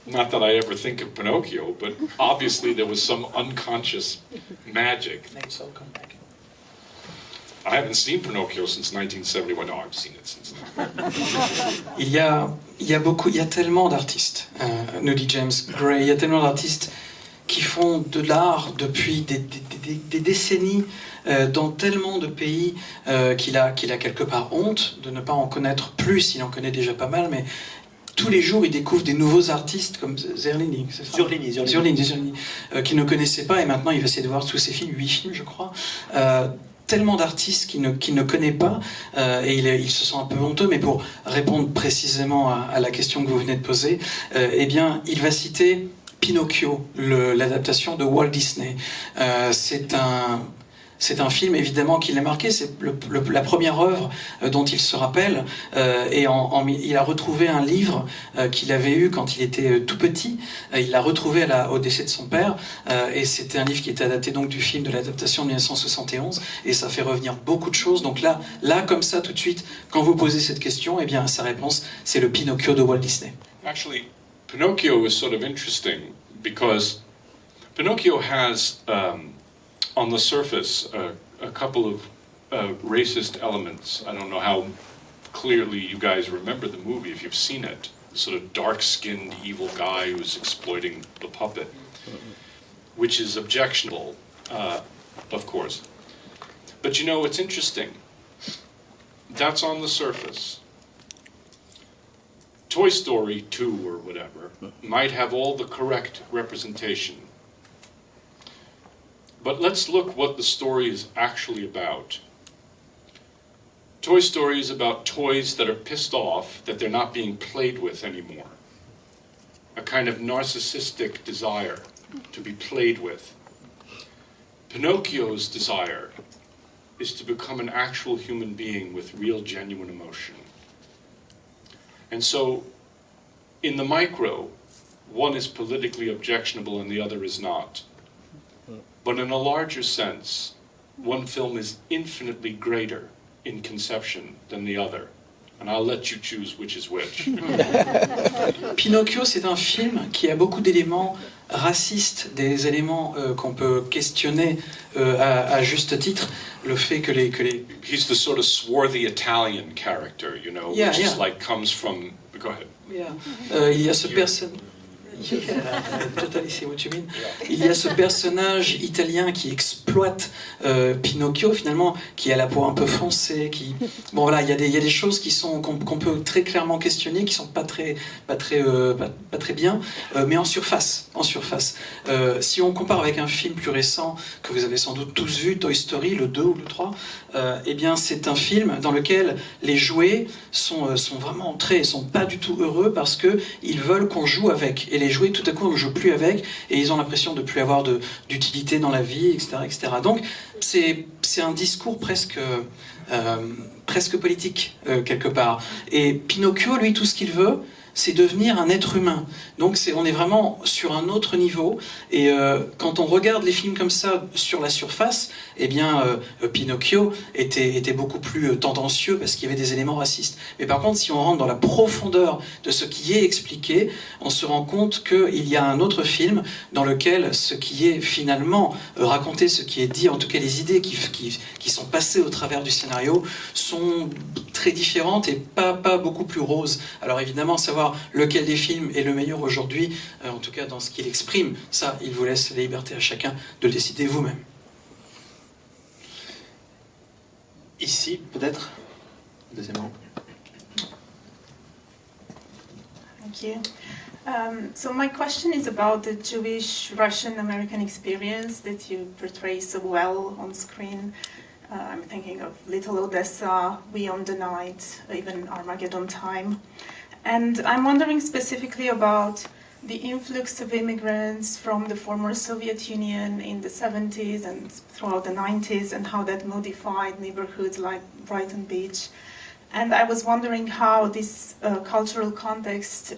Not that I ever think of Pinocchio, but obviously there was some unconscious magic. I haven't seen Pinocchio since 1971. No, I've seen it since then. Il y a tellement d'artistes, nous dit James Gray, il y a tellement d'artistes qui font de l'art depuis des décennies dans tellement de pays qu'il a quelque part honte de ne pas en connaître plus. Il en connaît déjà pas mal, mais tous les jours, il découvre des nouveaux artistes comme Zerlini, qu'il ne connaissait pas, et maintenant il va essayer de voir tous ses films, 8 films je crois, tellement d'artistes qu'il ne connaît pas, et il se sent un peu honteux, mais pour répondre précisément à la question que vous venez de poser, eh bien, il va citer Pinocchio, l'adaptation de Walt Disney. C'est un film évidemment qui l'a marqué, c'est la première œuvre dont il se rappelle, et il a retrouvé un livre qu'il avait eu quand il était tout petit, il l'a retrouvé au décès de son père, et c'était un livre qui était adapté donc du film de l'adaptation de 1971, et ça fait revenir beaucoup de choses. Donc là comme ça tout de suite, quand vous posez cette question, eh bien sa réponse c'est le Pinocchio de Walt Disney. Actually, Pinocchio is sort of interesting because Pinocchio has on the surface, a couple of racist elements. I don't know how clearly you guys remember the movie if you've seen it. The sort of dark-skinned evil guy who's exploiting the puppet, which is objectionable, of course. But you know, it's interesting. That's on the surface. Toy Story 2 or whatever might have all the correct representation. But let's look what the story is actually about. Toy Story is about toys that are pissed off that they're not being played with anymore. A kind of narcissistic desire to be played with. Pinocchio's desire is to become an actual human being with real, genuine emotion. And so, in the micro, one is politically objectionable and the other is not. But in a larger sense, one film is infinitely greater in conception than the other. And I'll let you choose which is which. Pinocchio, c'est un film qui a beaucoup d'éléments racistes, des éléments qu'on peut questionner à juste titre. Le fait que les... He's the sort of swarthy Italian character, you know, which is like comes from... Go ahead. Il y a ce personnage... Totally see what you mean. Il y a ce personnage italien qui exploite Pinocchio finalement, qui a la peau un peu foncée, qui bon voilà, il y a des choses qui sont qu'on peut très clairement questionner, qui sont pas très bien, mais en surface. Si on compare avec un film plus récent que vous avez sans doute tous vu, Toy Story, le 2 ou le 3, eh bien c'est un film dans lequel les jouets sont vraiment sont pas du tout heureux parce que ils veulent qu'on joue avec, et les jouets tout à coup on ne joue plus avec et ils ont l'impression de plus avoir d'utilité dans la vie, etc. Donc c'est un discours presque politique quelque part. Et Pinocchio, lui, tout ce qu'il veut, c'est devenir un être humain. Donc on est vraiment sur un autre niveau. Et quand on regarde les films comme ça sur la surface, eh bien Pinocchio était beaucoup plus tendancieux parce qu'il y avait des éléments racistes. Mais par contre, si on rentre dans la profondeur de ce qui est expliqué, on se rend compte qu'il y a un autre film dans lequel ce qui est finalement raconté, ce qui est dit, en tout cas les idées qui sont passées au travers du scénario, sont très différentes et pas beaucoup plus roses. Alors évidemment, savoir savoir lequel des films est le meilleur aujourd'hui, en tout cas dans ce qu'il exprime, ça, il vous laisse la liberté à chacun de le décider vous-même. Ici, peut-être. Deuxièmement. Thank you. So my question is about the Jewish Russian-American experience that you portray so well on screen. I'm thinking of Little Odessa, Beyond the Night, even Armageddon Time. And I'm wondering specifically about the influx of immigrants from the former Soviet Union in the 70s and throughout the 90s, and how that modified neighborhoods like Brighton Beach. And I was wondering how this cultural context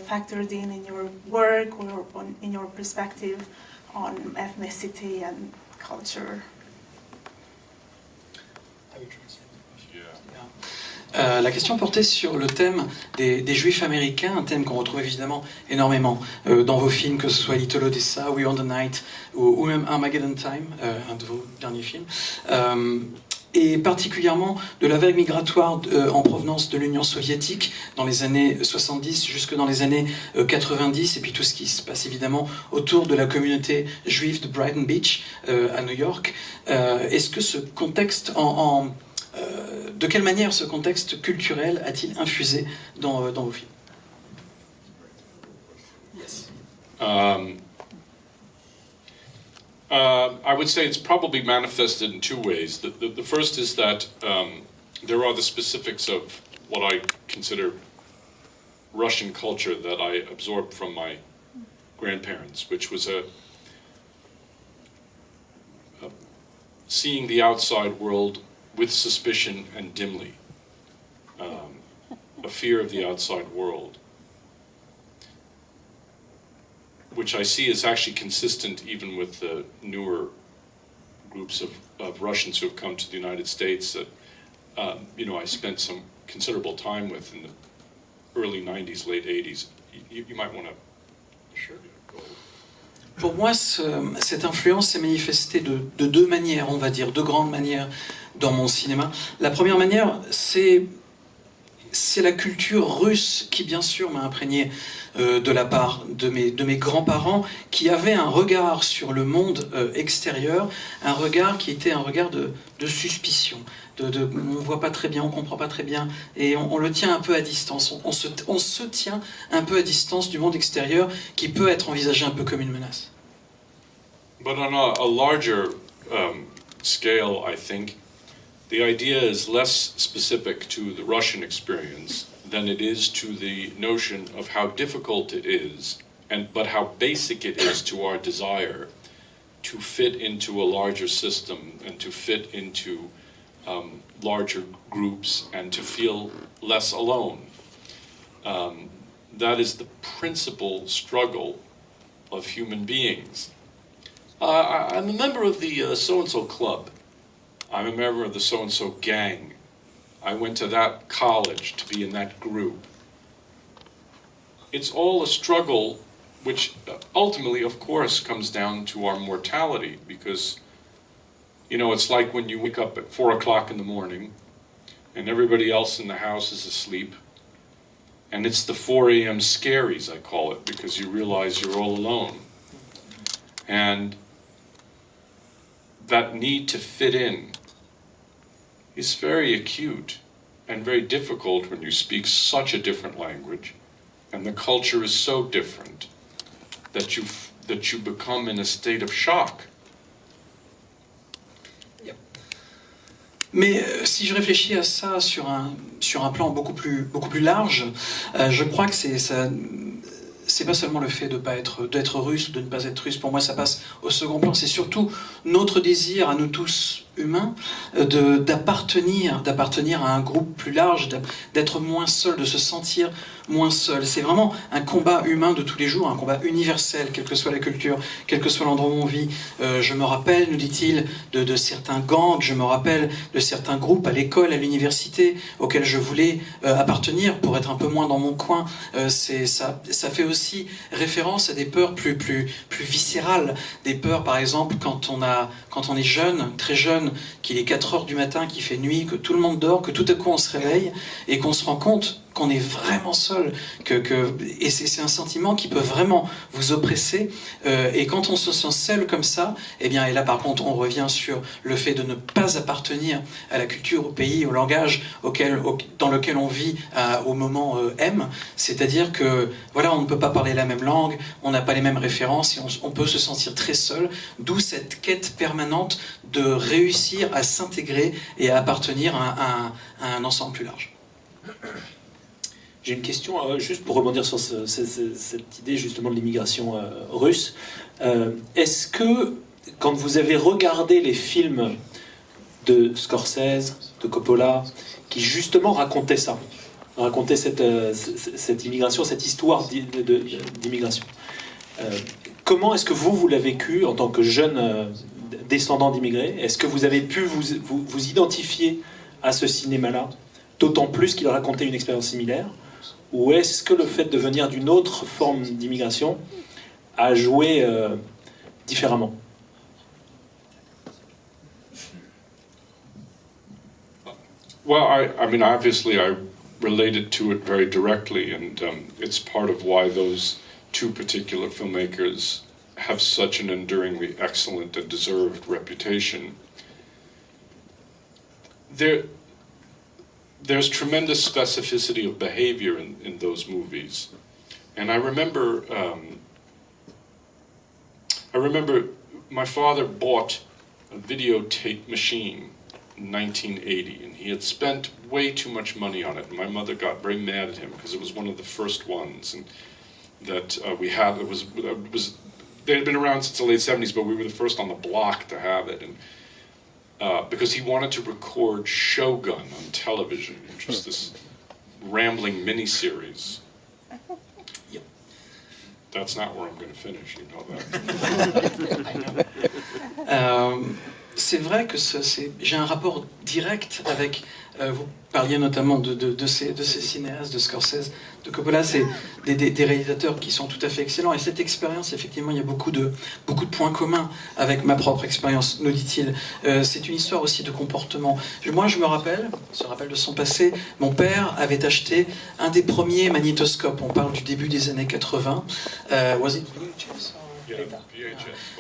factored in your work or in your perspective on ethnicity and culture. La question portait sur le thème des Juifs américains, un thème qu'on retrouve évidemment énormément dans vos films, que ce soit Little Odessa, We on the Night ou même Armageddon Time, un de vos derniers films. Et particulièrement de la vague migratoire en provenance de l'Union soviétique dans les années 70 jusque dans les années 90, et puis tout ce qui se passe évidemment autour de la communauté juive de Brighton Beach à New York. Est-ce que ce contexte, de quelle manière ce contexte culturel a-t-il infusé dans vos films? Yes. I would say it's probably manifested in two ways. The first is that there are the specifics of what I consider Russian culture that I absorbed from my grandparents, which was seeing the outside world with suspicion and dimly, a fear of the outside world, which I see is actually consistent even with the newer groups of Russians who have come to the United States that, I spent some considerable time with in the early 90s, late 80s. You might want to... Sure. Pour moi, cette influence s'est manifestée de deux manières, on va dire, deux grandes manières dans mon cinéma. La première manière, c'est la culture russe qui, bien sûr, m'a imprégné de la part de mes grands-parents, qui avaient un regard sur le monde extérieur, un regard qui était un regard de suspicion. On ne voit pas très bien, on ne comprend pas très bien, et on le tient un peu à distance. On se tient un peu à distance du monde extérieur qui peut être envisagé un peu comme une menace. But on a larger scale, I think, the idea is less specific to the Russian experience than it is to the notion of how difficult it is, but how basic it is to our desire to fit into a larger system and to fit into larger groups and to feel less alone. That is the principal struggle of human beings. I'm a member of the so-and-so club. I'm a member of the so-and-so gang. I went to that college to be in that group. It's all a struggle which ultimately, of course, comes down to our mortality because, it's like when you wake up at 4 o'clock in the morning and everybody else in the house is asleep. And it's the 4 a.m. scaries, I call it, because you realize you're all alone. And that need to fit in is very acute and very difficult when you speak such a different language and the culture is so different that you become in a state of shock. Mais si je réfléchis à ça sur un plan beaucoup plus large, je crois que c'est pas seulement le fait d'être russe ou de ne pas être russe. Pour moi, ça passe au second plan. C'est surtout notre désir à nous tous humain d'appartenir à un groupe plus large, d'être moins seul, de se sentir moins seul. C'est vraiment un combat humain de tous les jours, un combat universel, quelle que soit la culture, quel que soit l'endroit où on vit. Je me rappelle, nous dit-il, de certains gangs, je me rappelle de certains groupes à l'école, à l'université, auxquels je voulais appartenir pour être un peu moins dans mon coin. Ça fait aussi référence à des peurs plus viscérales, des peurs par exemple quand on est jeune, très jeune, qu'il est 4 heures du matin, qu'il fait nuit, que tout le monde dort, que tout à coup on se réveille et qu'on se rend compte qu'on est vraiment seul, et c'est un sentiment qui peut vraiment vous oppresser. Et quand on se sent seul comme ça, eh bien, et là par contre on revient sur le fait de ne pas appartenir à la culture, au pays, au langage dans lequel on vit au moment M, c'est-à-dire que voilà, on ne peut pas parler la même langue, on n'a pas les mêmes références, et on peut se sentir très seul, d'où cette quête permanente de réussir à s'intégrer et à appartenir à un ensemble plus large. J'ai une question, juste pour rebondir sur cette idée justement de l'immigration russe. Est-ce que, quand vous avez regardé les films de Scorsese, de Coppola, qui justement racontaient ça, racontaient cette immigration, cette histoire d'immigration, comment est-ce que vous l'avez vécu en tant que jeune descendant d'immigrés? Est-ce que vous avez pu vous identifier à ce cinéma-là, d'autant plus qu'il racontait une expérience similaire? Ou est-ce que le fait de venir d'une autre forme d'immigration a joué différemment? Well, I mean, obviously I related to it very directly, and it's part of why those two particular filmmakers have such an enduringly excellent and deserved reputation. There's tremendous specificity of behavior in those movies. And I remember my father bought a videotape machine in 1980, and he had spent way too much money on it. And my mother got very mad at him because it was one of the first ones, and that we had. They had been around since the late 70s, but we were the first on the block to have it. And because he wanted to record Shogun on television, which was this rambling miniseries. Yep. That's not where I'm going to finish, you know that. C'est vrai que j'ai un rapport direct avec... vous parliez notamment de ces cinéastes, de Scorsese, de Coppola, c'est des réalisateurs qui sont tout à fait excellents. Et cette expérience, effectivement, il y a beaucoup de points communs avec ma propre expérience, nous dit-il. C'est une histoire aussi de comportement. Moi, je me rappelle de son passé, mon père avait acheté un des premiers magnétoscopes. On parle du début des années 80. Was it VHS?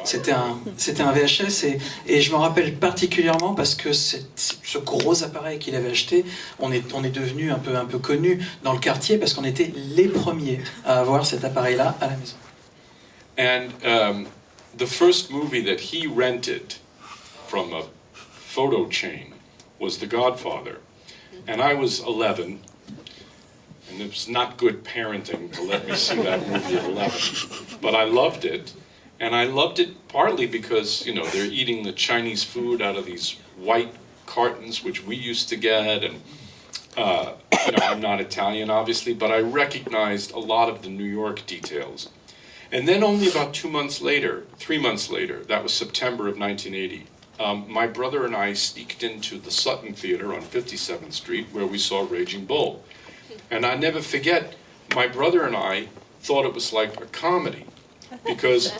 C'était un VHS et je me rappelle particulièrement parce que ce gros appareil qu'il avait acheté, on est devenu un peu connu dans le quartier parce qu'on était les premiers à avoir cet appareil-là à la maison. And the first movie that he rented from a photo chain was The Godfather. And I was 11, and it was not good parenting to let me see that movie at 11. But I loved it. And I loved it partly because, you know, they're eating the Chinese food out of these white cartons, which we used to get. And, you know, I'm not Italian, obviously, but I recognized a lot of the New York details. And then only about 3 months later, that was September of 1980, my brother and I sneaked into the Sutton Theater on 57th Street where we saw Raging Bull. And I never forget, my brother and I thought it was like a comedy. Because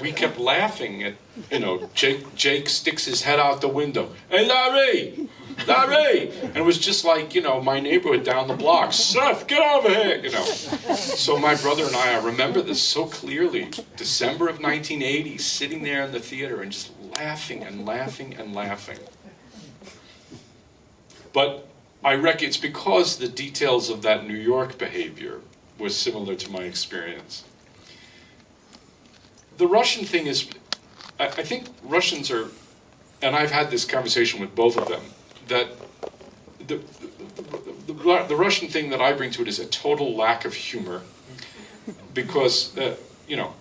we kept laughing at, you know, Jake sticks his head out the window. Hey, Larry! And it was just like, you know, my neighborhood down the block. Seth, get over here! You know. So my brother and I remember this so clearly. December of 1980, sitting there in the theater and just laughing and laughing and laughing. But I reckon it's because the details of that New York behavior were similar to my experience. The Russian thing is, I think Russians are, and I've had this conversation with both of them, that the Russian thing that I bring to it is a total lack of humor, because, you know,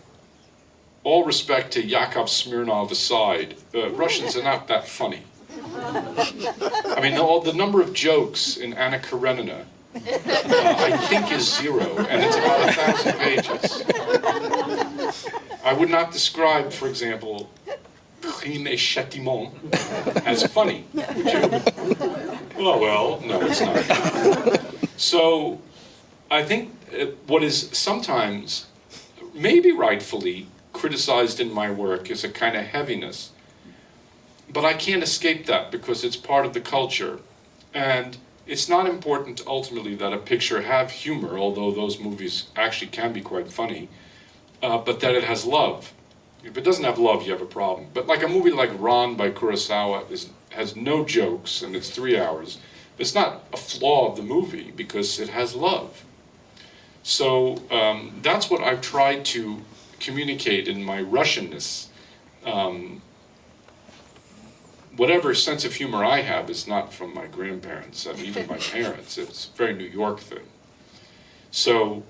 all respect to Yakov Smirnov aside, Russians are not that funny. I mean, the number of jokes in Anna Karenina, I think is 0, and it's about 1,000 pages. I would not describe, for example, Crime et Châtiment as funny, would you? Oh, well, no, it's not. So, I think what is sometimes, maybe rightfully, criticized in my work is a kind of heaviness. But I can't escape that because it's part of the culture. And it's not important ultimately that a picture have humor, although those movies actually can be quite funny, but that it has love. If it doesn't have love, you have a problem. But like a movie like Ran by Kurosawa has no jokes and it's 3 hours. It's not a flaw of the movie because it has love. So that's what I've tried to communicate in my Russianness. Whatever sense of humor I have is not from my grandparents and even my parents. It's a very New York thing. So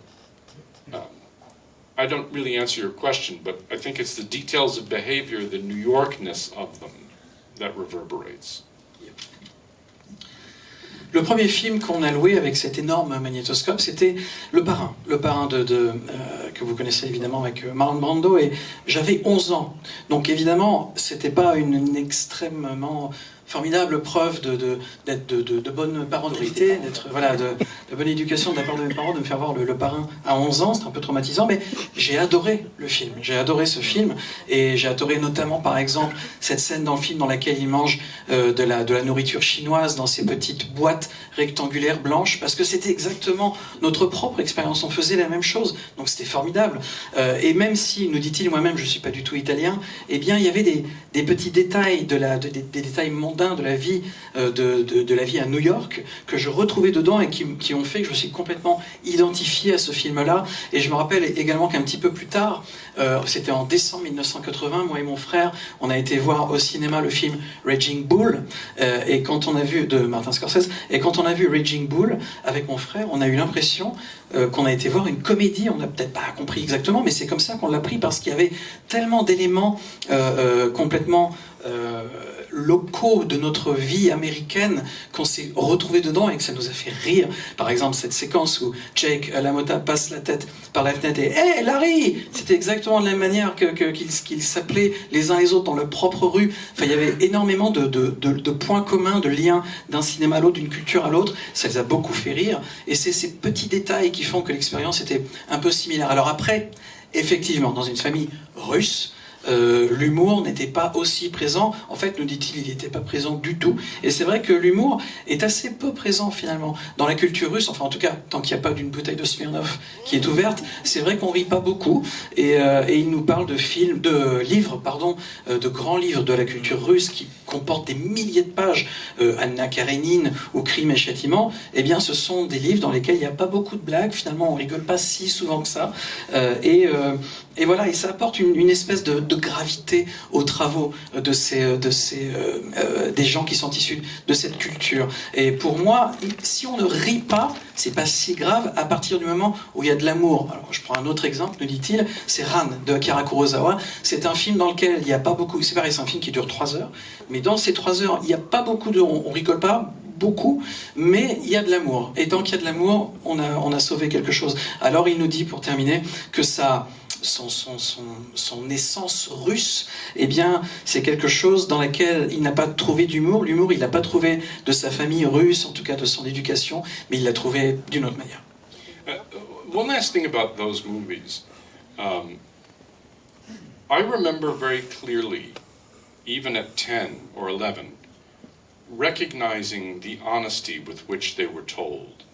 I don't really answer your question, but I think it's the details of behavior, the New Yorkness of them, that reverberates. Le premier film qu'on a loué avec cet énorme magnétoscope, c'était Le Parrain. Le Parrain que vous connaissez évidemment avec Marlon Brando, et j'avais 11 ans. Donc évidemment, c'était pas une extrêmement formidable preuve de bonne parentalité, de bonne éducation de la part de mes parents, de me faire voir le Parrain à 11 ans, c'est un peu traumatisant, mais j'ai adoré le film, j'ai adoré ce film, et j'ai adoré notamment par exemple cette scène dans le film dans laquelle il mange de la nourriture chinoise dans ces petites boîtes rectangulaires blanches, parce que c'était exactement notre propre expérience, on faisait la même chose, donc c'était formidable. Et même si, nous dit-il, moi-même je ne suis pas du tout italien, eh bien il y avait des petits détails, des détails mondains de la vie, de la vie à New York que je retrouvais dedans et qui ont fait que je me suis complètement identifié à ce film-là. Et je me rappelle également qu'un petit peu plus tard, c'était en décembre 1980, moi et mon frère, on a été voir au cinéma le film Raging Bull, et quand on a vu, de Martin Scorsese, et quand on a vu Raging Bull avec mon frère, on a eu l'impression qu'on a été voir une comédie. On n'a peut-être pas compris exactement, mais c'est comme ça qu'on l'a pris, parce qu'il y avait tellement d'éléments complètement locaux de notre vie américaine qu'on s'est retrouvé dedans et que ça nous a fait rire. Par exemple, cette séquence où Jake LaMotta passe la tête par la fenêtre et « Hey Larry !» C'était exactement de la même manière qu'ils s'appelaient les uns les autres dans leur propre rue. Enfin, il y avait énormément de points communs, de liens d'un cinéma à l'autre, d'une culture à l'autre. Ça les a beaucoup fait rire. Et c'est ces petits détails qui font que l'expérience était un peu similaire. Alors après, effectivement, dans une famille russe, l'humour n'était pas aussi présent. En fait, nous dit-il, il n'était pas présent du tout. Et c'est vrai que l'humour est assez peu présent finalement dans la culture russe. Enfin, en tout cas, tant qu'il n'y a pas d'une bouteille de Smirnoff qui est ouverte, c'est vrai qu'on rit pas beaucoup. Et il nous parle de livres, de grands livres de la culture russe qui comportent des milliers de pages. Anna Karénine ou Crime et Châtiment. Eh bien, ce sont des livres dans lesquels il n'y a pas beaucoup de blagues. Finalement, on rigole pas si souvent que ça. Et voilà, et ça apporte une espèce de gravité aux travaux des gens qui sont issus de cette culture. Et pour moi, si on ne rit pas, c'est pas si grave à partir du moment où il y a de l'amour. Alors, je prends un autre exemple, nous dit-il, c'est Ran de Akira Kurosawa. C'est un film dans lequel il n'y a pas beaucoup, c'est pareil, c'est un film qui dure 3 heures, mais dans ces 3 heures, il n'y a pas beaucoup on rigole pas beaucoup, mais il y a de l'amour. Et tant qu'il y a de l'amour, on a sauvé quelque chose. Alors il nous dit, pour terminer, que son essence russe, eh bien, c'est quelque chose dans laquelle il n'a pas trouvé d'humour. L'humour, il n'a pas trouvé de sa famille russe, en tout cas de son éducation, mais il l'a trouvé d'une autre manière. One last thing about those movies. I remember very clearly, even at 10 or 11, recognizing the honesty with which they were told.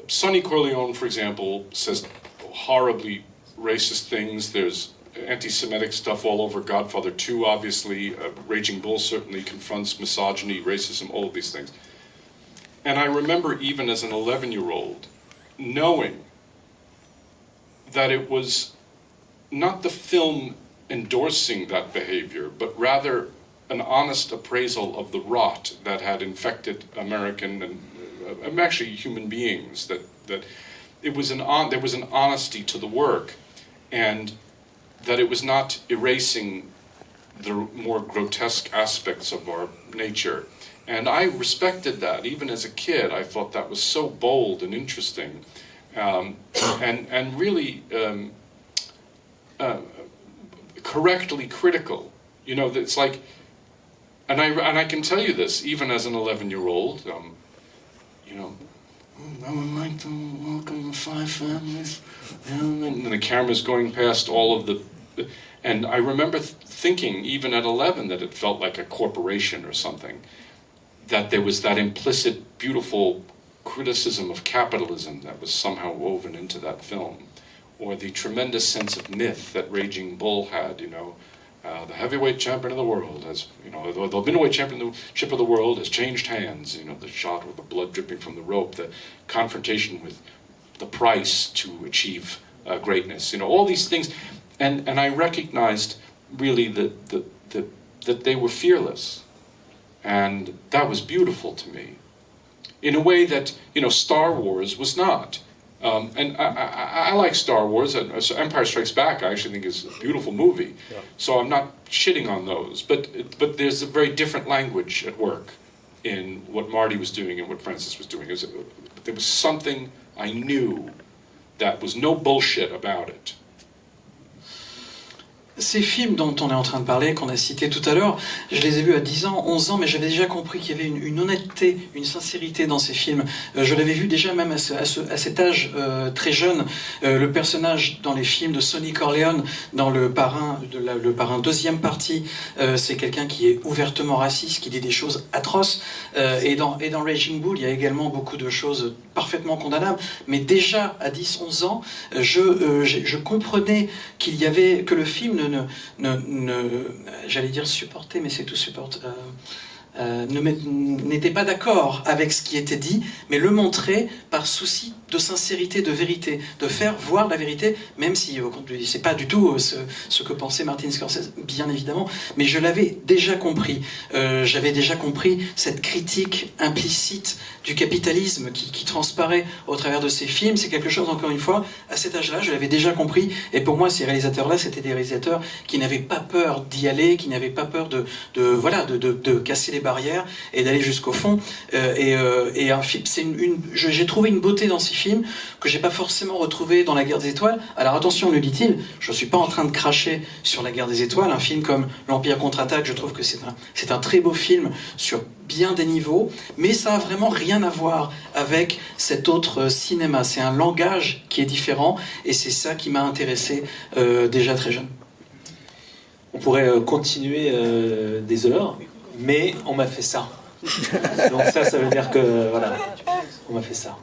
Sonny Corleone, for example, says horribly racist things. There's anti-Semitic stuff all over Godfather 2, obviously. Raging Bull certainly confronts misogyny, racism, all of these things. And I remember even as an 11-year-old knowing that it was not the film endorsing that behavior, but rather an honest appraisal of the rot that had infected American and actually human beings. That there was an honesty to the work, and that it was not erasing the more grotesque aspects of our nature. And I respected that. Even as a kid, I thought that was so bold and interesting, and really correctly critical. You know, it's like, and I can tell you this, even as an 11-year-old, you know, I would like to welcome the 5 families, and the camera's going past all of the, and I remember thinking, even at 11, that it felt like a corporation or something. that there was that implicit, beautiful criticism of capitalism that was somehow woven into that film, or the tremendous sense of myth that Raging Bull had, the heavyweight champion of the world has, the middleweight championship of the world has changed hands, the shot with the blood dripping from the rope, the confrontation with the price to achieve greatness, all these things. And I recognized really that they were fearless. And that was beautiful to me, in a way that, Star Wars was not. And I like Star Wars. So Empire Strikes Back, I actually think, is a beautiful movie. Yeah. So I'm not shitting on those. But there's a very different language at work in what Marty was doing and what Francis was doing. There was something I knew that was no bullshit about it. Ces films dont on est en train de parler, qu'on a cités tout à l'heure, je les ai vus à 10 ans, 11 ans, mais j'avais déjà compris qu'il y avait une honnêteté, une sincérité dans ces films. Je l'avais vu déjà même à cet âge très jeune. Le personnage dans les films de Sonny Corleone, dans le Parrain deuxième partie, c'est quelqu'un qui est ouvertement raciste, qui dit des choses atroces. Et dans Raging Bull, il y a également beaucoup de choses parfaitement condamnables. Mais déjà à 10-11 ans, je comprenais que le film j'allais dire supporter, mais c'est tout supporter, n'était pas d'accord avec ce qui était dit, mais le montrer par souci de sincérité, de vérité, de faire voir la vérité, même si c'est pas du tout ce que pensait Martin Scorsese, bien évidemment, mais je l'avais déjà compris. J'avais déjà compris cette critique implicite du capitalisme qui transparaît au travers de ces films. C'est quelque chose, encore une fois, à cet âge-là, je l'avais déjà compris, et pour moi, ces réalisateurs-là, c'était des réalisateurs qui n'avaient pas peur d'y aller, qui n'avaient pas peur de casser les barrières et d'aller jusqu'au fond. J'ai trouvé une beauté dans ces films que j'ai pas forcément retrouvé dans La Guerre des Étoiles. Alors attention, le dit-il, je suis pas en train de cracher sur La Guerre des Étoiles. Un film comme L'Empire contre-attaque, je trouve que c'est un très beau film sur bien des niveaux, mais ça a vraiment rien à voir avec cet autre cinéma. C'est un langage qui est différent, et c'est ça qui m'a intéressé déjà très jeune. On pourrait continuer des heures, mais on m'a fait ça. Donc ça veut dire que, voilà, on m'a fait ça.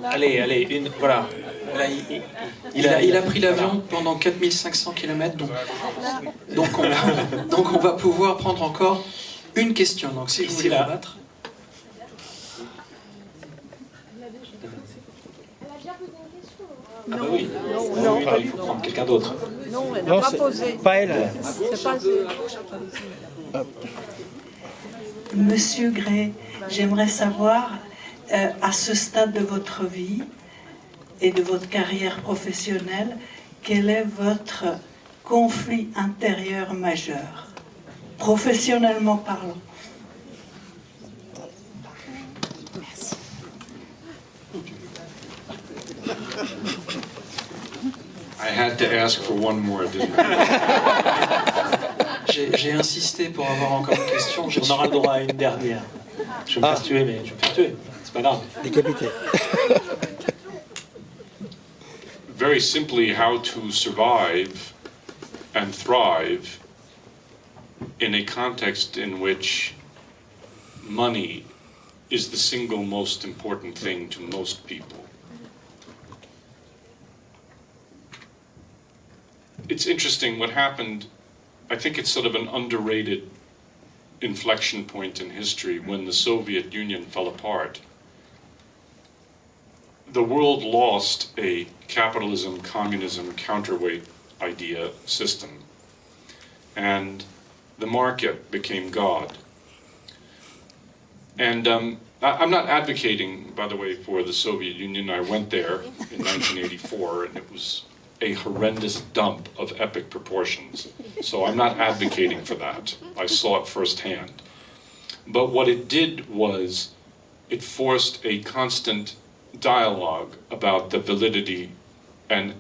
Allez, voilà. Là, il a pris l'avion pendant 4500 km, donc on va pouvoir prendre encore une question. Donc si vous voulez la battre. Ah bah oui, non, il faut prendre quelqu'un d'autre. Non, elle n'a pas posé. Pas elle. C'est pas Monsieur Gray, j'aimerais savoir, à ce stade de votre vie et de votre carrière professionnelle, quel est votre conflit intérieur majeur, professionnellement parlant? I had to ask for one more, didn't I? J'ai insisté pour avoir encore une question. On aura le droit à une dernière. Je vais me faire tuer, mais je vais me faire tuer. C'est pas grave. décapité. Very simply, how to survive and thrive in a context in which money is the single most important thing to most people. It's interesting what happened. I think it's sort of an underrated inflection point in history when the Soviet Union fell apart. The world lost a capitalism, communism, counterweight idea system. And the market became God. And I'm not advocating, by the way, for the Soviet Union. I went there in 1984, and it was a horrendous dump of epic proportions. So I'm not advocating for that. I saw it firsthand. But what it did was it forced a constant dialogue about the validity and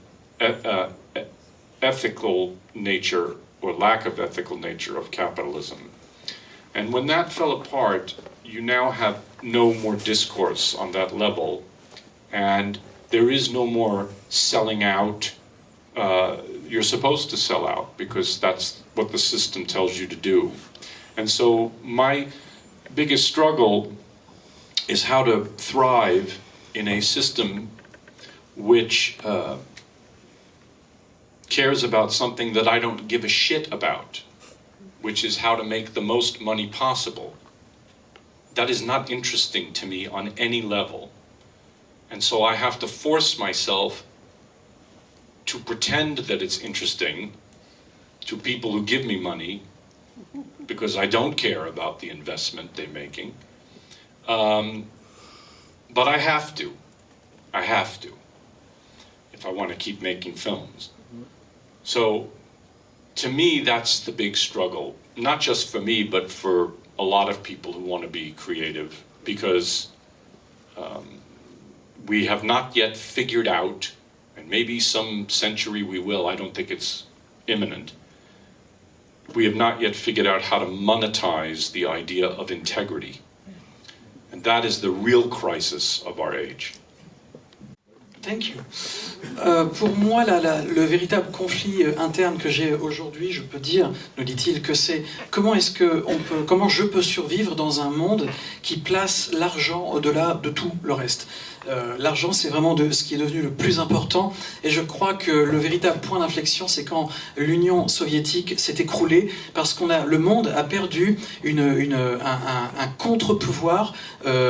ethical nature or lack of ethical nature of capitalism. And when that fell apart, you now have no more discourse on that level, and there is no more selling out. You're supposed to sell out because that's what the system tells you to do. And so my biggest struggle is how to thrive in a system which cares about something that I don't give a shit about, which is how to make the most money possible. That is not interesting to me on any level. And so I have to force myself to pretend that it's interesting to people who give me money, because I don't care about the investment they're making. But I have to, if I want to keep making films. So, to me, that's the big struggle, not just for me, but for a lot of people who want to be creative, because we have not yet figured out, and maybe some century we will, I don't think it's imminent, we have not yet figured out how to monetize the idea of integrity. And that is the real crisis of our age. Thank you. Pour moi, le véritable conflit interne que j'ai aujourd'hui, je peux dire, nous dit-il, que c'est comment je peux survivre dans un monde qui place l'argent au-delà de tout le reste. L'argent, c'est vraiment ce qui est devenu le plus important, et je crois que le véritable point d'inflexion, c'est quand l'Union soviétique s'est écroulée, parce que le monde a perdu un contre-pouvoir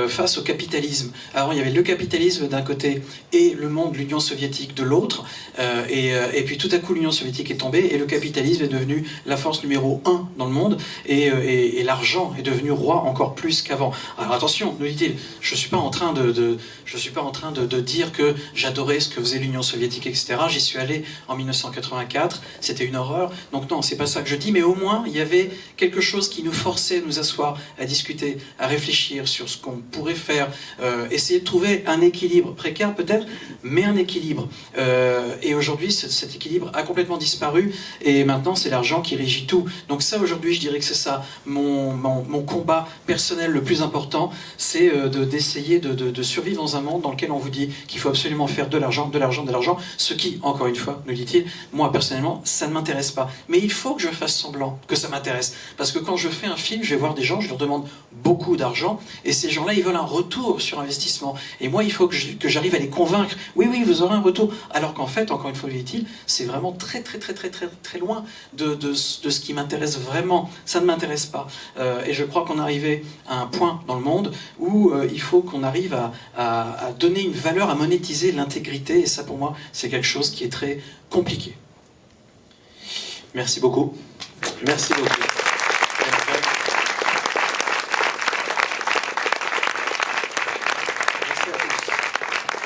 face au capitalisme. Alors il y avait le capitalisme d'un côté et le monde, l'Union soviétique de l'autre, et puis tout à coup l'Union soviétique est tombée et le capitalisme est devenu la force numéro 1 dans le monde, et l'argent est devenu roi encore plus qu'avant. Alors attention, nous dit-il, je suis pas en train de dire que j'adorais ce que faisait l'Union soviétique, etc. J'y suis allé en 1984, c'était une horreur. Donc non, c'est pas ça que je dis, mais au moins, il y avait quelque chose qui nous forçait à nous asseoir, à discuter, à réfléchir sur ce qu'on pourrait faire, essayer de trouver un équilibre, précaire peut-être, mais un équilibre. Et aujourd'hui, cet équilibre a complètement disparu, et maintenant, c'est l'argent qui régit tout. Donc ça, aujourd'hui, je dirais que c'est ça, mon combat personnel le plus important, c'est d'essayer de survivre dans un monde dans lequel on vous dit qu'il faut absolument faire de l'argent, ce qui, encore une fois, nous dit-il, moi personnellement, ça ne m'intéresse pas. Mais il faut que je fasse semblant que ça m'intéresse. Parce que quand je fais un film, je vais voir des gens, je leur demande beaucoup d'argent, et ces gens-là, ils veulent un retour sur investissement. Et moi, il faut que j'arrive à les convaincre. Oui, vous aurez un retour. Alors qu'en fait, encore une fois, nous dit-il, c'est vraiment très loin de ce qui m'intéresse vraiment. Ça ne m'intéresse pas. Et je crois qu'on est arrivé à un point dans le monde où il faut qu'on arrive à donner une valeur, à monétiser l'intégrité, et ça pour moi c'est quelque chose qui est très compliqué. Merci beaucoup. Merci beaucoup.